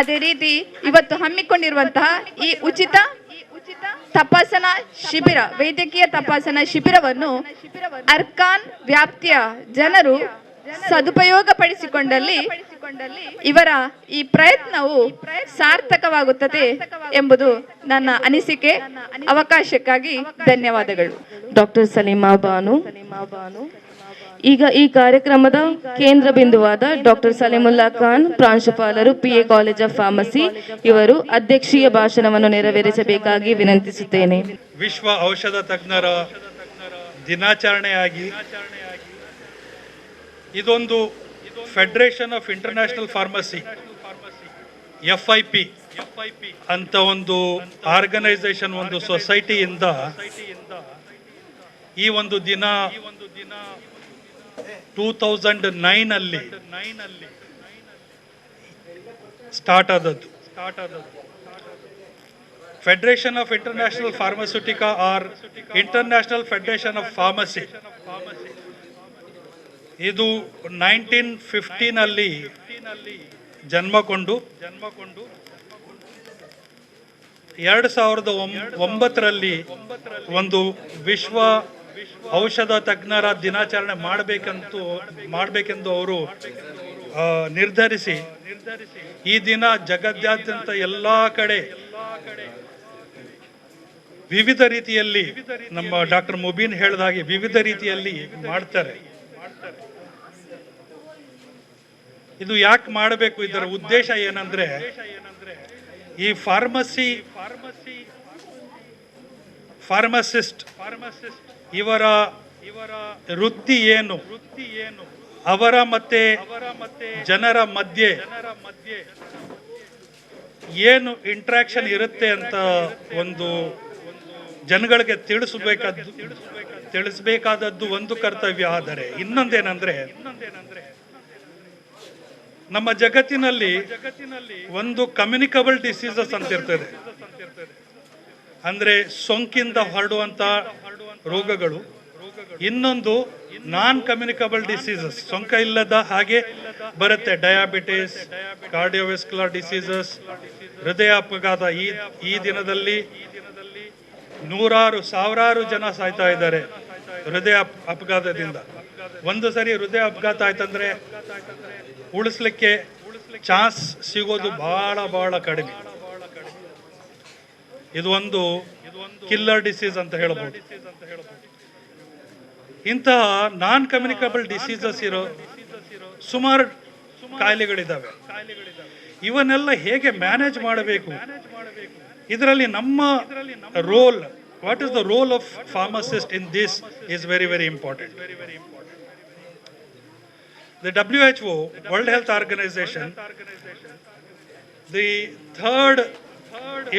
ಅದೇ ರೀತಿ ಇವತ್ತು ಹಮ್ಮಿಕೊಂಡಿರುವಂತಹ ಈ ಉಚಿತ ತಪಾಸಣಾ ಶಿಬಿರ, ವೈದ್ಯಕೀಯ ತಪಾಸಣಾ ಶಿಬಿರವನ್ನು ಅರ್ಕಾನ್ ವ್ಯಾಪ್ತಿಯ ಜನರು ಸದುಪಯೋಗಪಡಿಸಿಕೊಂಡಲ್ಲಿ ಇವರ ಈ ಪ್ರಯತ್ನವು ಸಾರ್ಥಕವಾಗುತ್ತದೆ ಎಂಬುದು ನನ್ನ ಅನಿಸಿಕೆ. ಅವಕಾಶಕ್ಕಾಗಿ ಧನ್ಯವಾದಗಳು. ಡಾಕ್ಟರ್ ಸಲೀಮಾ ಬಾನು. ಈಗ ಈ ಕಾರ್ಯಕ್ರಮದ ಕೇಂದ್ರ ಬಿಂದುವಾದ ಡಾಕ್ಟರ್ ಸಲೀಮುಲ್ಲಾ ಖಾನ್, ಪ್ರಾಂಶುಪಾಲರು, PA ಕಾಲೇಜ್ ಆಫ್ ಫಾರ್ಮಸಿ, ಇವರು ಅಧ್ಯಕ್ಷೀಯ ಭಾಷಣವನ್ನು ನೆರವೇರಿಸಬೇಕಾಗಿ ವಿನಂತಿಸುತ್ತೇನೆ. ವಿಶ್ವ ಔಷಧ ತಜ್ಞರ ದಿನಾಚರಣೆಯಾಗಿ ಇದೊಂದು federation of international pharmacy FIP ಅಂತ ಒಂದು ಆರ್ಗನೈಸೇಷನ್, ಒಂದು ಸೊಸೈಟಿಯಿಂದ ಈ ಒಂದು ದಿನ 2009 ಸ್ಟಾರ್ಟ್ ಆದದ್ದು. ಫೆಡರೇಷನ್ ಆಫ್ ಇಂಟರ್ನ್ಯಾಷನಲ್ ಫಾರ್ಮಾಸ್ಯೂಟಿಕಾ or international federation of pharmacy ಇದು 1915 ಜನ್ಮಕೊಂಡು 2009 ಒಂದು ವಿಶ್ವ ಔಷಧ ತಜ್ಞರ ದಿನಾಚರಣೆ ಮಾಡಬೇಕೆಂದು ಅವರು ನಿರ್ಧರಿಸಿ ಈ ದಿನ ಜಗತ್ತಾದ್ಯಂತ ಎಲ್ಲ ಕಡೆ ವಿವಿಧ ರೀತಿಯಲ್ಲಿ, ನಮ್ಮ ಡಾಕ್ಟರ್ ಮುಬೀನ್ ಹೇಳಿದ ಹಾಗೆ ವಿವಿಧ ರೀತಿಯಲ್ಲಿ ಮಾಡ್ತಾರೆ. ಇದು ಯಾಕೆ ಮಾಡಬೇಕು, ಇದರ ಉದ್ದೇಶ ಏನಂದ್ರೆ, ಈ ಫಾರ್ಮಸಿಸ್ಟ್ ಇವರ ವೃತ್ತಿ ಏನು, ಅವರ ಮತ್ತೆ ಜನರ ಮಧ್ಯೆ ಏನು ಇಂಟ್ರಾಕ್ಷನ್ ಇರುತ್ತೆ ಅಂತ ಒಂದು ಜನಗಳಿಗೆ ತಿಳಿಸಬೇಕಾದದ್ದು ಒಂದು ಕರ್ತವ್ಯ. ಆದರೆ ಇನ್ನೊಂದೇನಂದ್ರೆ, ನಮ್ಮ ಜಗತ್ತಿನಲ್ಲಿ ಒಂದು ಕಮ್ಯುನಿಕಬಲ್ ಡಿಸೀಸಸ್ ಅಂತ ಇರ್ತದೆ, ಅಂದ್ರೆ ಸೋಂಕಿಂದ ಹರಡುವಂತ ರೋಗಗಳು. ಇನ್ನೊಂದು ನಾನ್ ಕಮ್ಯುನಿಕಬಲ್ ಡಿಸೀಸಸ್, ಸೋಂಕ ಇಲ್ಲದ ಹಾಗೆ ಬರುತ್ತೆ, ಡಯಾಬಿಟಿಸ್, ಕಾರ್ಡಿಯೋವೆಸ್ಕ್ಯುಲರ್ ಡಿಸೀಸಸ್, ಹೃದಯ ಅಪಘಾತ. ಈ ದಿನದಲ್ಲಿ ಸಾವಿರಾರು ಜನ ಸಾಯ್ತಾ ಇದ್ದಾರೆ ಹೃದಯ ಅಪಘಾತದಿಂದ. ಒಂದು ಸರಿ ಹೃದಯ ಅಪಘಾತ ಆಯ್ತಂದ್ರೆ ಉಳಿಸ್ಲಿಕ್ಕೆ ಚಾನ್ಸ್ ಸಿಗೋದು ಬಹಳ ಕಡಿಮೆ. ಇದು ಒಂದು ಕಿಲ್ಲರ್ ಡಿಸೀಸ್ ಅಂತ ಹೇಳ್ಬೋದು. ಇಂತಹ ನಾನ್ ಕಮ್ಯುನಿಕಬಲ್ ಡಿಸೀಸಸ್ ಇರೋ ಸುಮಾರು ಕಾಯಿಲೆಗಳಿದ್ದಾವೆ. ಇವನ್ನೆಲ್ಲ ಹೇಗೆ ಮ್ಯಾನೇಜ್ ಮಾಡಬೇಕು, ಇದರಲ್ಲಿ ನಮ್ಮ role, what is the role of pharmacist in this is very important. The WHO, World Health Organization, the third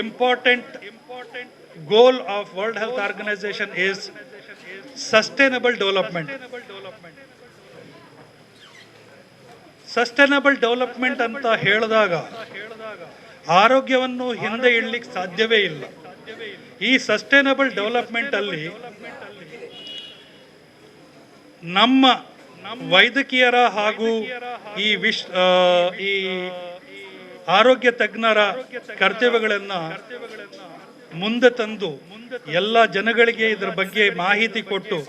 important goal of World Health Organization is sustainable development. Sustainable development ಅಂತ ಹೇಳಿದಾಗ ಆರೋಗ್ಯವನ್ನು ಹಿಂದೆ ಇಡಲಿಕ್ಕೆ ಸಾಧ್ಯವೇ ಇಲ್ಲ. ಈ ಸಸ್ಟೈನಬಲ್ ಡೆವಲಪ್ಮೆಂಟ್ ಅಲ್ಲಿ ನಮ್ಮ ವೈದ್ಯಕೀಯರ ಹಾಗೂ ಈ ಆರೋಗ್ಯ ತಜ್ಞರ ಕರ್ತವ್ಯಗಳನ್ನ ಮುಂದೆ ತಂದು ಎಲ್ಲ ಜನಗಳಿಗೆ ಇದರ ಬಗ್ಗೆ ಮಾಹಿತಿ ಕೊಟ್ಟು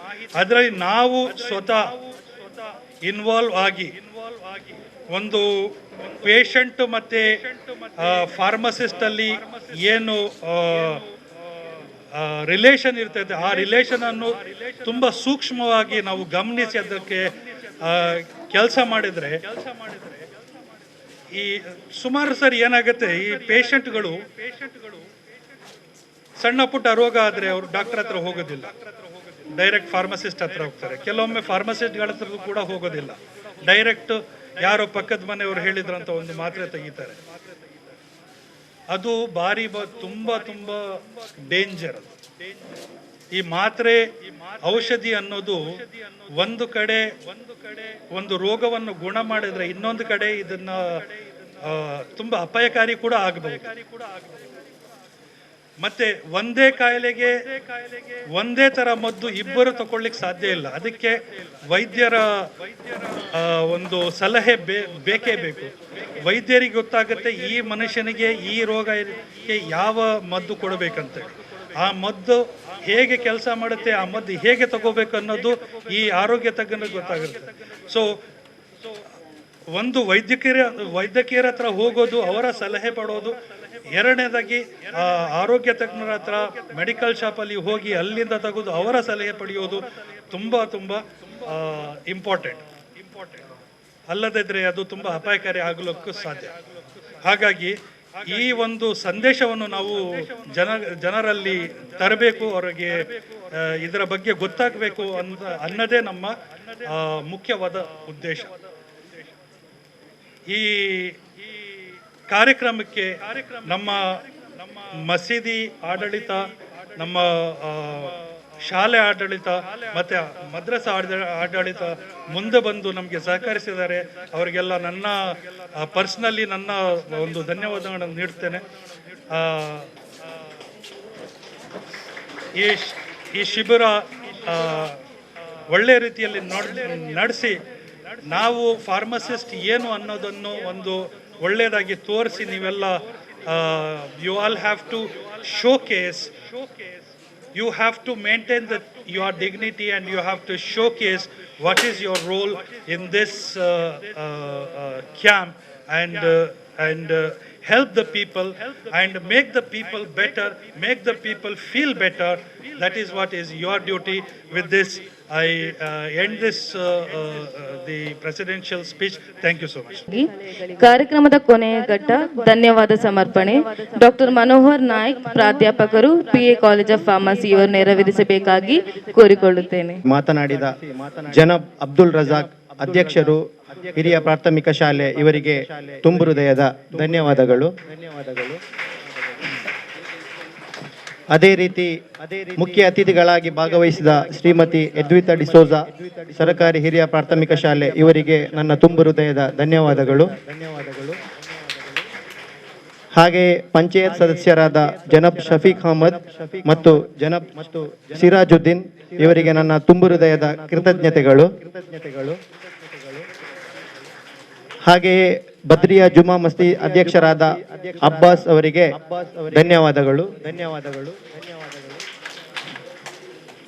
ಅದರಲ್ಲಿ ನಾವು ಸ್ವತಃ ಇನ್ವಾಲ್ವ್ ಆಗಿ ಒಂದು ಪೇಷಂಟ್ ಮತ್ತೆ ಫಾರ್ಮಸಿಸ್ಟ್ ಅಲ್ಲಿ ಏನು ರಿಲೇಷನ್ ಇರ್ತದೆ, ಆ ರಿಲೇಷನ್ ಅನ್ನು ತುಂಬಾ ಸೂಕ್ಷ್ಮವಾಗಿ ನಾವು ಗಮನಿಸಿ ಅದಕ್ಕೆ ಕೆಲಸ ಮಾಡಿದ್ರೆ ಈ ಸುಮಾರು ಸರಿ ಏನಾಗುತ್ತೆ, ಈ ಪೇಷಂಟ್ಗಳು ಸಣ್ಣ ಪುಟ್ಟ ರೋಗ ಆದ್ರೆ ಅವರು ಡಾಕ್ಟರ್ ಹತ್ರ ಹೋಗೋದಿಲ್ಲ, ಡೈರೆಕ್ಟ್ ಫಾರ್ಮಸಿಸ್ಟ್ ಹತ್ರ ಹೋಗ್ತಾರೆ. ಕೆಲವೊಮ್ಮೆ ಫಾರ್ಮಸಿಸ್ಟ್ಗಳ ಹತ್ರ ಕೂಡ ಹೋಗೋದಿಲ್ಲ, ಡೈರೆಕ್ಟ್ ಯಾರೋ ಪಕ್ಕದ ಮನೆಯವರು ಹೇಳಿದ್ರಂತ ಒಂದು ಮಾತ್ರೆ ತೆಗಿತಾರೆ. ಅದು ತುಂಬಾ ಡೇಂಜರ್. ಈ ಮಾತ್ರೆ ಔಷಧಿ ಅನ್ನೋದು ಒಂದು ಕಡೆ ಒಂದು ರೋಗವನ್ನು ಗುಣ ಮಾಡಿದ್ರೆ ಇನ್ನೊಂದು ಕಡೆ ಇದನ್ನ ತುಂಬಾ ಅಪಾಯಕಾರಿ ಕೂಡ ಆಗಬಹುದು. ಮತ್ತೆ ಒಂದೇ ಕಾಯಿಲೆಗೆ ಒಂದೇ ತರ ಮದ್ದು ಇಬ್ಬರು ತಗೊಳ್ಳಿಕ್ಕೆ ಸಾಧ್ಯ ಇಲ್ಲ. ಅದಕ್ಕೆ ವೈದ್ಯರ ಒಂದು ಸಲಹೆ ಬೇಕೇ ಬೇಕು. ವೈದ್ಯರಿಗೆ ಗೊತ್ತಾಗುತ್ತೆ ಈ ಮನುಷ್ಯನಿಗೆ ಈ ರೋಗಕ್ಕೆ ಯಾವ ಮದ್ದು ಕೊಡಬೇಕಂತ, ಆ ಮದ್ದು ಹೇಗೆ ಕೆಲಸ ಮಾಡುತ್ತೆ, ಆ ಮದ್ದು ಹೇಗೆ ತಗೋಬೇಕು ಅನ್ನೋದು ಈ ಆರೋಗ್ಯ ತಜ್ಞರಿಗೆ ಗೊತ್ತಾಗುತ್ತೆ. ಸೊ ಒಂದು ವೈದ್ಯಕೀಯರ ಹತ್ರ ಹೋಗೋದು, ಅವರ ಸಲಹೆ ಪಡೋದು. ಎರಡನೇದಾಗಿ ಆರೋಗ್ಯ ತಜ್ಞರ ಹತ್ರ ಮೆಡಿಕಲ್ ಶಾಪಲ್ಲಿ ಹೋಗಿ ಅಲ್ಲಿಂದ ತೆಗೆದು ಅವರ ಸಲಹೆ ಪಡೆಯೋದು ತುಂಬ ಇಂಪಾರ್ಟೆಂಟ್. ಅಲ್ಲದಿದ್ದರೆ ಅದು ತುಂಬ ಅಪಾಯಕಾರಿ ಆಗಲಿಕ್ಕೂ ಸಾಧ್ಯ. ಹಾಗಾಗಿ ಈ ಒಂದು ಸಂದೇಶವನ್ನು ನಾವು ಜನರಲ್ಲಿ ತರಬೇಕು, ಅವರಿಗೆ ಇದರ ಬಗ್ಗೆ ಗೊತ್ತಾಗಬೇಕು ಅನ್ನೋದೇ ನಮ್ಮ ಮುಖ್ಯವಾದ ಉದ್ದೇಶ. ಈ ಕಾರ್ಯಕ್ರಮಕ್ಕೆ ನಮ್ಮ ಮಸೀದಿ ಆಡಳಿತ, ನಮ್ಮ ಶಾಲೆ ಆಡಳಿತ ಮತ್ತು ಮದ್ರಸಾ ಆಡಳಿತ ಮುಂದೆ ಬಂದು ನಮಗೆ ಸಹಕರಿಸಿದ್ದಾರೆ. ಅವರಿಗೆಲ್ಲ ನನ್ನ ಪರ್ಸ್ನಲಿ ನನ್ನ ಒಂದು ಧನ್ಯವಾದಗಳನ್ನು ನೀಡ್ತೇನೆ. ಈ ಶಿಬಿರ ಒಳ್ಳೆಯ ರೀತಿಯಲ್ಲಿ ನಡೆಸಿ ನಾವು ಫಾರ್ಮಸಿಸ್ಟ್ ಏನು ಅನ್ನೋದನ್ನು ಒಂದು ಒಳ್ಳೆಯದಾಗಿ ತೋರಿಸಿ ನೀವೆಲ್ಲ you all have to showcase, you have to maintain your dignity, and you have to showcase what is your role in this camp, and help the people and make the people better, make the people feel better. That is what is your duty. With this I end this the presidential speech. Thank you so much. ಕಾರ್ಯಕ್ರಮದ ಕೊನೆಯ ಘಟ್ಟ ಧನ್ಯವಾದ ಸಮರ್ಪಣೆ. Doctor Manohar Naik, ಪ್ರಾಧ್ಯಾಪಕರು, PA college of pharmacy, ಇವರು ನೆರವೇರಿಸಬೇಕಾಗಿ ಕೋರಿಕೊಳ್ಳುತ್ತೇನೆ. ಮಾತನಾಡಿದ ಜನಬ್ ಅಬ್ದುಲ್ ರಜಾಕ್, ಅಧ್ಯಕ್ಷರು, ಹಿರಿಯ ಪ್ರಾಥಮಿಕ ಶಾಲೆ, ಇವರಿಗೆ ತುಂಬು ಹೃದಯದ ಧನ್ಯವಾದಗಳು. ಅದೇ ರೀತಿ ಮುಖ್ಯ ಅತಿಥಿಗಳಾಗಿ ಭಾಗವಹಿಸಿದ ಶ್ರೀಮತಿ ಎದ್ವಿತಾ ಡಿಸೋಜಾ, ಸರ್ಕಾರಿ ಹಿರಿಯ ಪ್ರಾಥಮಿಕ ಶಾಲೆ, ಇವರಿಗೆ ನನ್ನ ತುಂಬು ಹೃದಯದ ಧನ್ಯವಾದಗಳು. ಹಾಗೆಯೇ ಪಂಚಾಯತ್ ಸದಸ್ಯರಾದ ಜನಬ್ ಶಫೀಕ್ ಅಹಮದ್ ಮತ್ತು ಜನಬ್ ಸಿರಾಜುದ್ದೀನ್, ಇವರಿಗೆ ನನ್ನ ತುಂಬು ಹೃದಯದ ಕೃತಜ್ಞತೆಗಳು. ಹಾಗೆಯೇ ಬದ್ರಿಯಾ ಜುಮಾ ಮಸ್ಜಿದ್ ಅಧ್ಯಕ್ಷರಾದ ಅಬ್ಬಾಸ್ ಅವರಿಗೆ ಧನ್ಯವಾದಗಳು.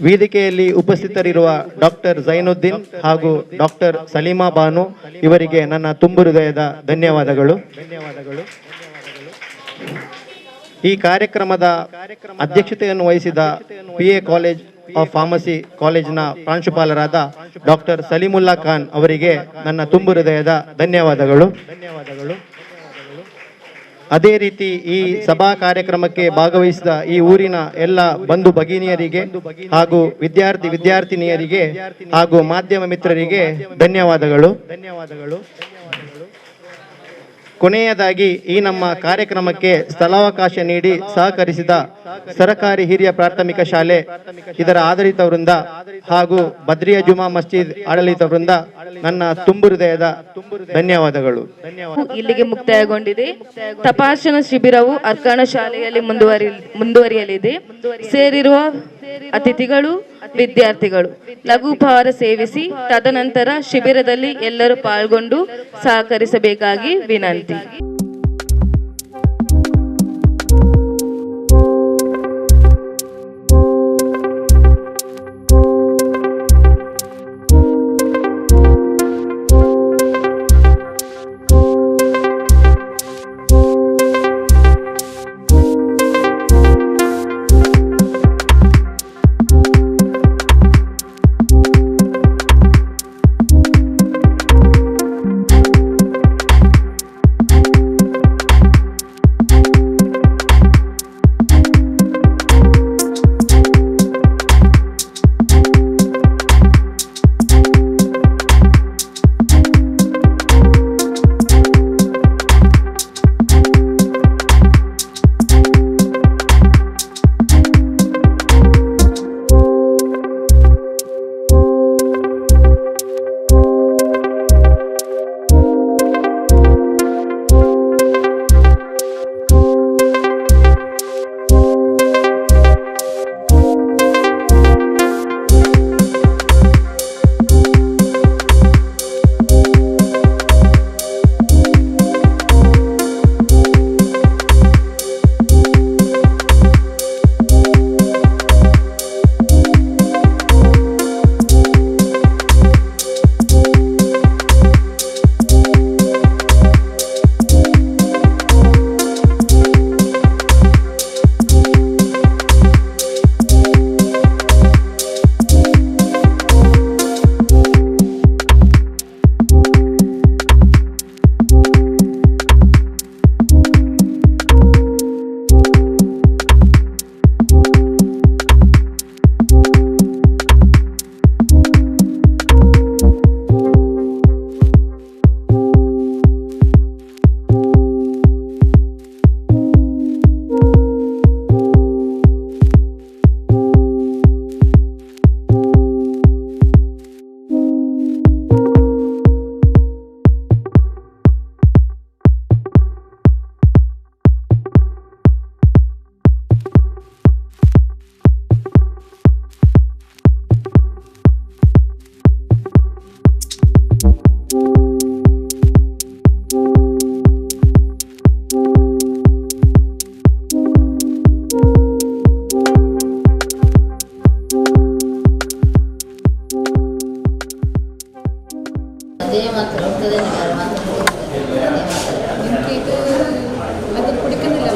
ವೇದಿಕೆಯಲ್ಲಿ ಉಪಸ್ಥಿತರಿರುವ ಡಾಕ್ಟರ್ ಜೈನುದ್ದೀನ್ ಹಾಗೂ ಡಾಕ್ಟರ್ ಸಲೀಮಾ ಬಾನು, ಇವರಿಗೆ ನನ್ನ ತುಂಬು ಹೃದಯದ ಧನ್ಯವಾದಗಳು. ಈ ಕಾರ್ಯಕ್ರಮದ ಅಧ್ಯಕ್ಷತೆಯನ್ನು ವಹಿಸಿದ PA ಕಾಲೇಜ್ ಆಫ್ ಫಾರ್ಮಸಿ ಕಾಲೇಜಿನ ಪ್ರಾಂಶುಪಾಲರಾದ ಡಾಕ್ಟರ್ ಸಲೀಮುಲ್ಲಾ ಖಾನ್ ಅವರಿಗೆ ನನ್ನ ತುಂಬು ಹೃದಯದ ಧನ್ಯವಾದಗಳು. ಅದೇ ರೀತಿ ಈ ಸಭಾ ಕಾರ್ಯಕ್ರಮಕ್ಕೆ ಭಾಗವಹಿಸಿದ ಈ ಊರಿನ ಎಲ್ಲ ಬಂಧು ಭಗಿನಿಯರಿಗೆ ಹಾಗೂ ವಿದ್ಯಾರ್ಥಿನಿಯರಿಗೆ ಹಾಗೂ ಮಾಧ್ಯಮ ಮಿತ್ರರಿಗೆ ಧನ್ಯವಾದಗಳು. ಕೊನೆಯದಾಗಿ ಈ ನಮ್ಮ ಕಾರ್ಯಕ್ರಮಕ್ಕೆ ಸ್ಥಳಾವಕಾಶ ನೀಡಿ ಸಹಕರಿಸಿದ ಸರ್ಕಾರಿ ಹಿರಿಯ ಪ್ರಾಥಮಿಕ ಶಾಲೆ, ಇದರ ಆಡಳಿತ ವೃಂದ ಹಾಗೂ ಬದ್ರಿಯಾ ಜುಮಾ ಮಸ್ಜಿದ್ ಆಡಳಿತ ವೃಂದ, ನನ್ನ ತುಂಬು ಹೃದಯದ ಧನ್ಯವಾದಗಳು. ಇಲ್ಲಿಗೆ ಮುಕ್ತಾಯಗೊಂಡಿದೆ. ತಪಾಸಣಾ ಶಿಬಿರವು ಅರ್ಕಾಣ ಶಾಲೆಯಲ್ಲಿ ಮುಂದುವರಿಯಲಿದೆ. ಸೇರಿರುವ ಅತಿಥಿಗಳು, ವಿದ್ಯಾರ್ಥಿಗಳು ಲಘುಪಹಾರ ಸೇವಿಸಿ ತದನಂತರ ಶಿಬಿರದಲ್ಲಿ ಎಲ್ಲರೂ ಪಾಲ್ಗೊಂಡು ಸಹಕರಿಸಬೇಕಾಗಿ ವಿನಂತಿ. ಅದು ಕುಡಿക്കുന്നിಲ್ಲ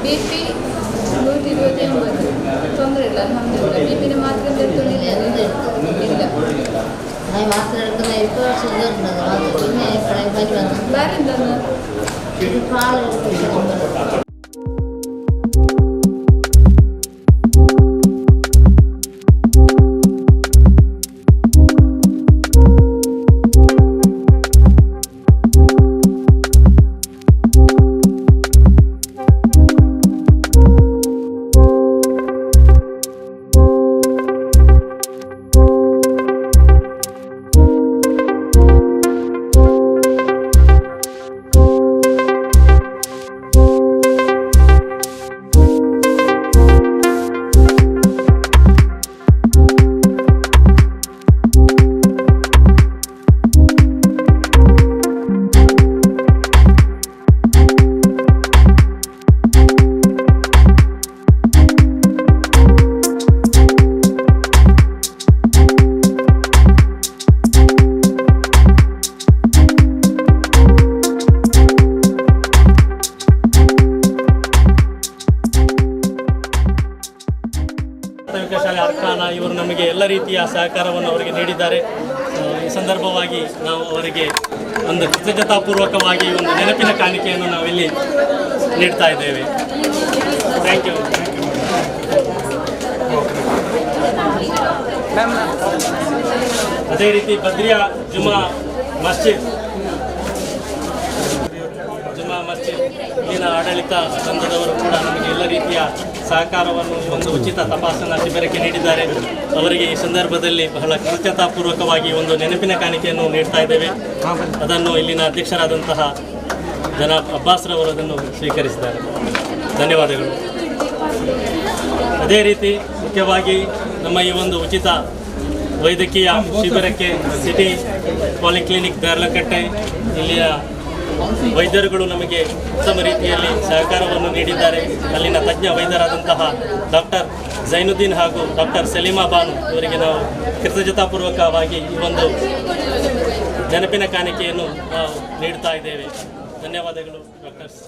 BP 129 ತೊಂದರೆ ಇಲ್ಲ ಅಲ್ಹಮ್ದುಲಿಲ್ಲಾಹ್ BP ಮಾತ್ರ ಇಲ್ಲ ಮಾತ್ರ ಬಾರಿಂದ ಪ್ರಾಥಮಿಕ ಶಾಲೆ ಅರ್ಕಾನ ಇವರು ನಮಗೆ ಎಲ್ಲ ರೀತಿಯ ಸಹಕಾರವನ್ನು ಅವರಿಗೆ ನೀಡಿದ್ದಾರೆ. ಈ ಸಂದರ್ಭವಾಗಿ ನಾವು ಅವರಿಗೆ ಒಂದು ಕೃತಜ್ಞತಾಪೂರ್ವಕವಾಗಿ ಒಂದು ನೆನಪಿನ ಕಾಣಿಕೆಯನ್ನು ನಾವಿಲ್ಲಿ ನೀಡ್ತಾ ಇದ್ದೇವೆ. Thank you. ಅದೇ ರೀತಿ ಬದ್ರಿಯಾ ಜುಮಾ ಮಸ್ಜಿದ್ ಇಲ್ಲಿನ ಆಡಳಿತ ತಂಡದವರು ಕೂಡ ನಮಗೆ ಎಲ್ಲ ರೀತಿಯ ಸಹಕಾರವನ್ನು ಒಂದು ಉಚಿತ ತಪಾಸಣಾ ಶಿಬಿರಕ್ಕೆ ನೀಡಿದ್ದಾರೆ. ಅವರಿಗೆ ಈ ಸಂದರ್ಭದಲ್ಲಿ ಬಹಳ ಕೃತಜ್ಞತಾಪೂರ್ವಕವಾಗಿ ಒಂದು ನೆನಪಿನ ಕಾಣಿಕೆಯನ್ನು ನೀಡ್ತಾ ಇದ್ದೇವೆ. ಅದನ್ನು ಇಲ್ಲಿನ ಅಧ್ಯಕ್ಷರಾದಂತಹ ಜನಾಬ್ ಅಬ್ಬಾಸ್ರವರು ಅದನ್ನು ಸ್ವೀಕರಿಸಿದ್ದಾರೆ. ಧನ್ಯವಾದಗಳು. ಅದೇ ರೀತಿ ಮುಖ್ಯವಾಗಿ ನಮ್ಮ ಈ ಒಂದು ಉಚಿತ ವೈದ್ಯಕೀಯ ಶಿಬಿರಕ್ಕೆ ಸಿಟಿ ಪಾಲಿಕ್ಲಿನಿಕ್ ದೇರ್ಲಕಟ್ಟೆ ಇಲ್ಲಿಯ ವೈದ್ಯರುಗಳು ನಮಗೆ ಉತ್ತಮ ರೀತಿಯಲ್ಲಿ ಸಹಕಾರವನ್ನು ನೀಡಿದ್ದಾರೆ. ಅಲ್ಲಿನ ತಜ್ಞ ವೈದ್ಯರಾದಂತಹ ಡಾಕ್ಟರ್ ಜೈನುದ್ದೀನ್ ಹಾಗೂ ಡಾಕ್ಟರ್ ಸಲೀಮಾ ಬಾನು ಇವರಿಗೆ ನಾವು ಕೃತಜ್ಞತಾಪೂರ್ವಕವಾಗಿ ಈ ಒಂದು ನೆನಪಿನ ಕಾಣಿಕೆಯನ್ನು ನಾವು ನೀಡ್ತಾ ಇದ್ದೇವೆ. ಧನ್ಯವಾದಗಳು ಡಾಕ್ಟರ್ಸ್.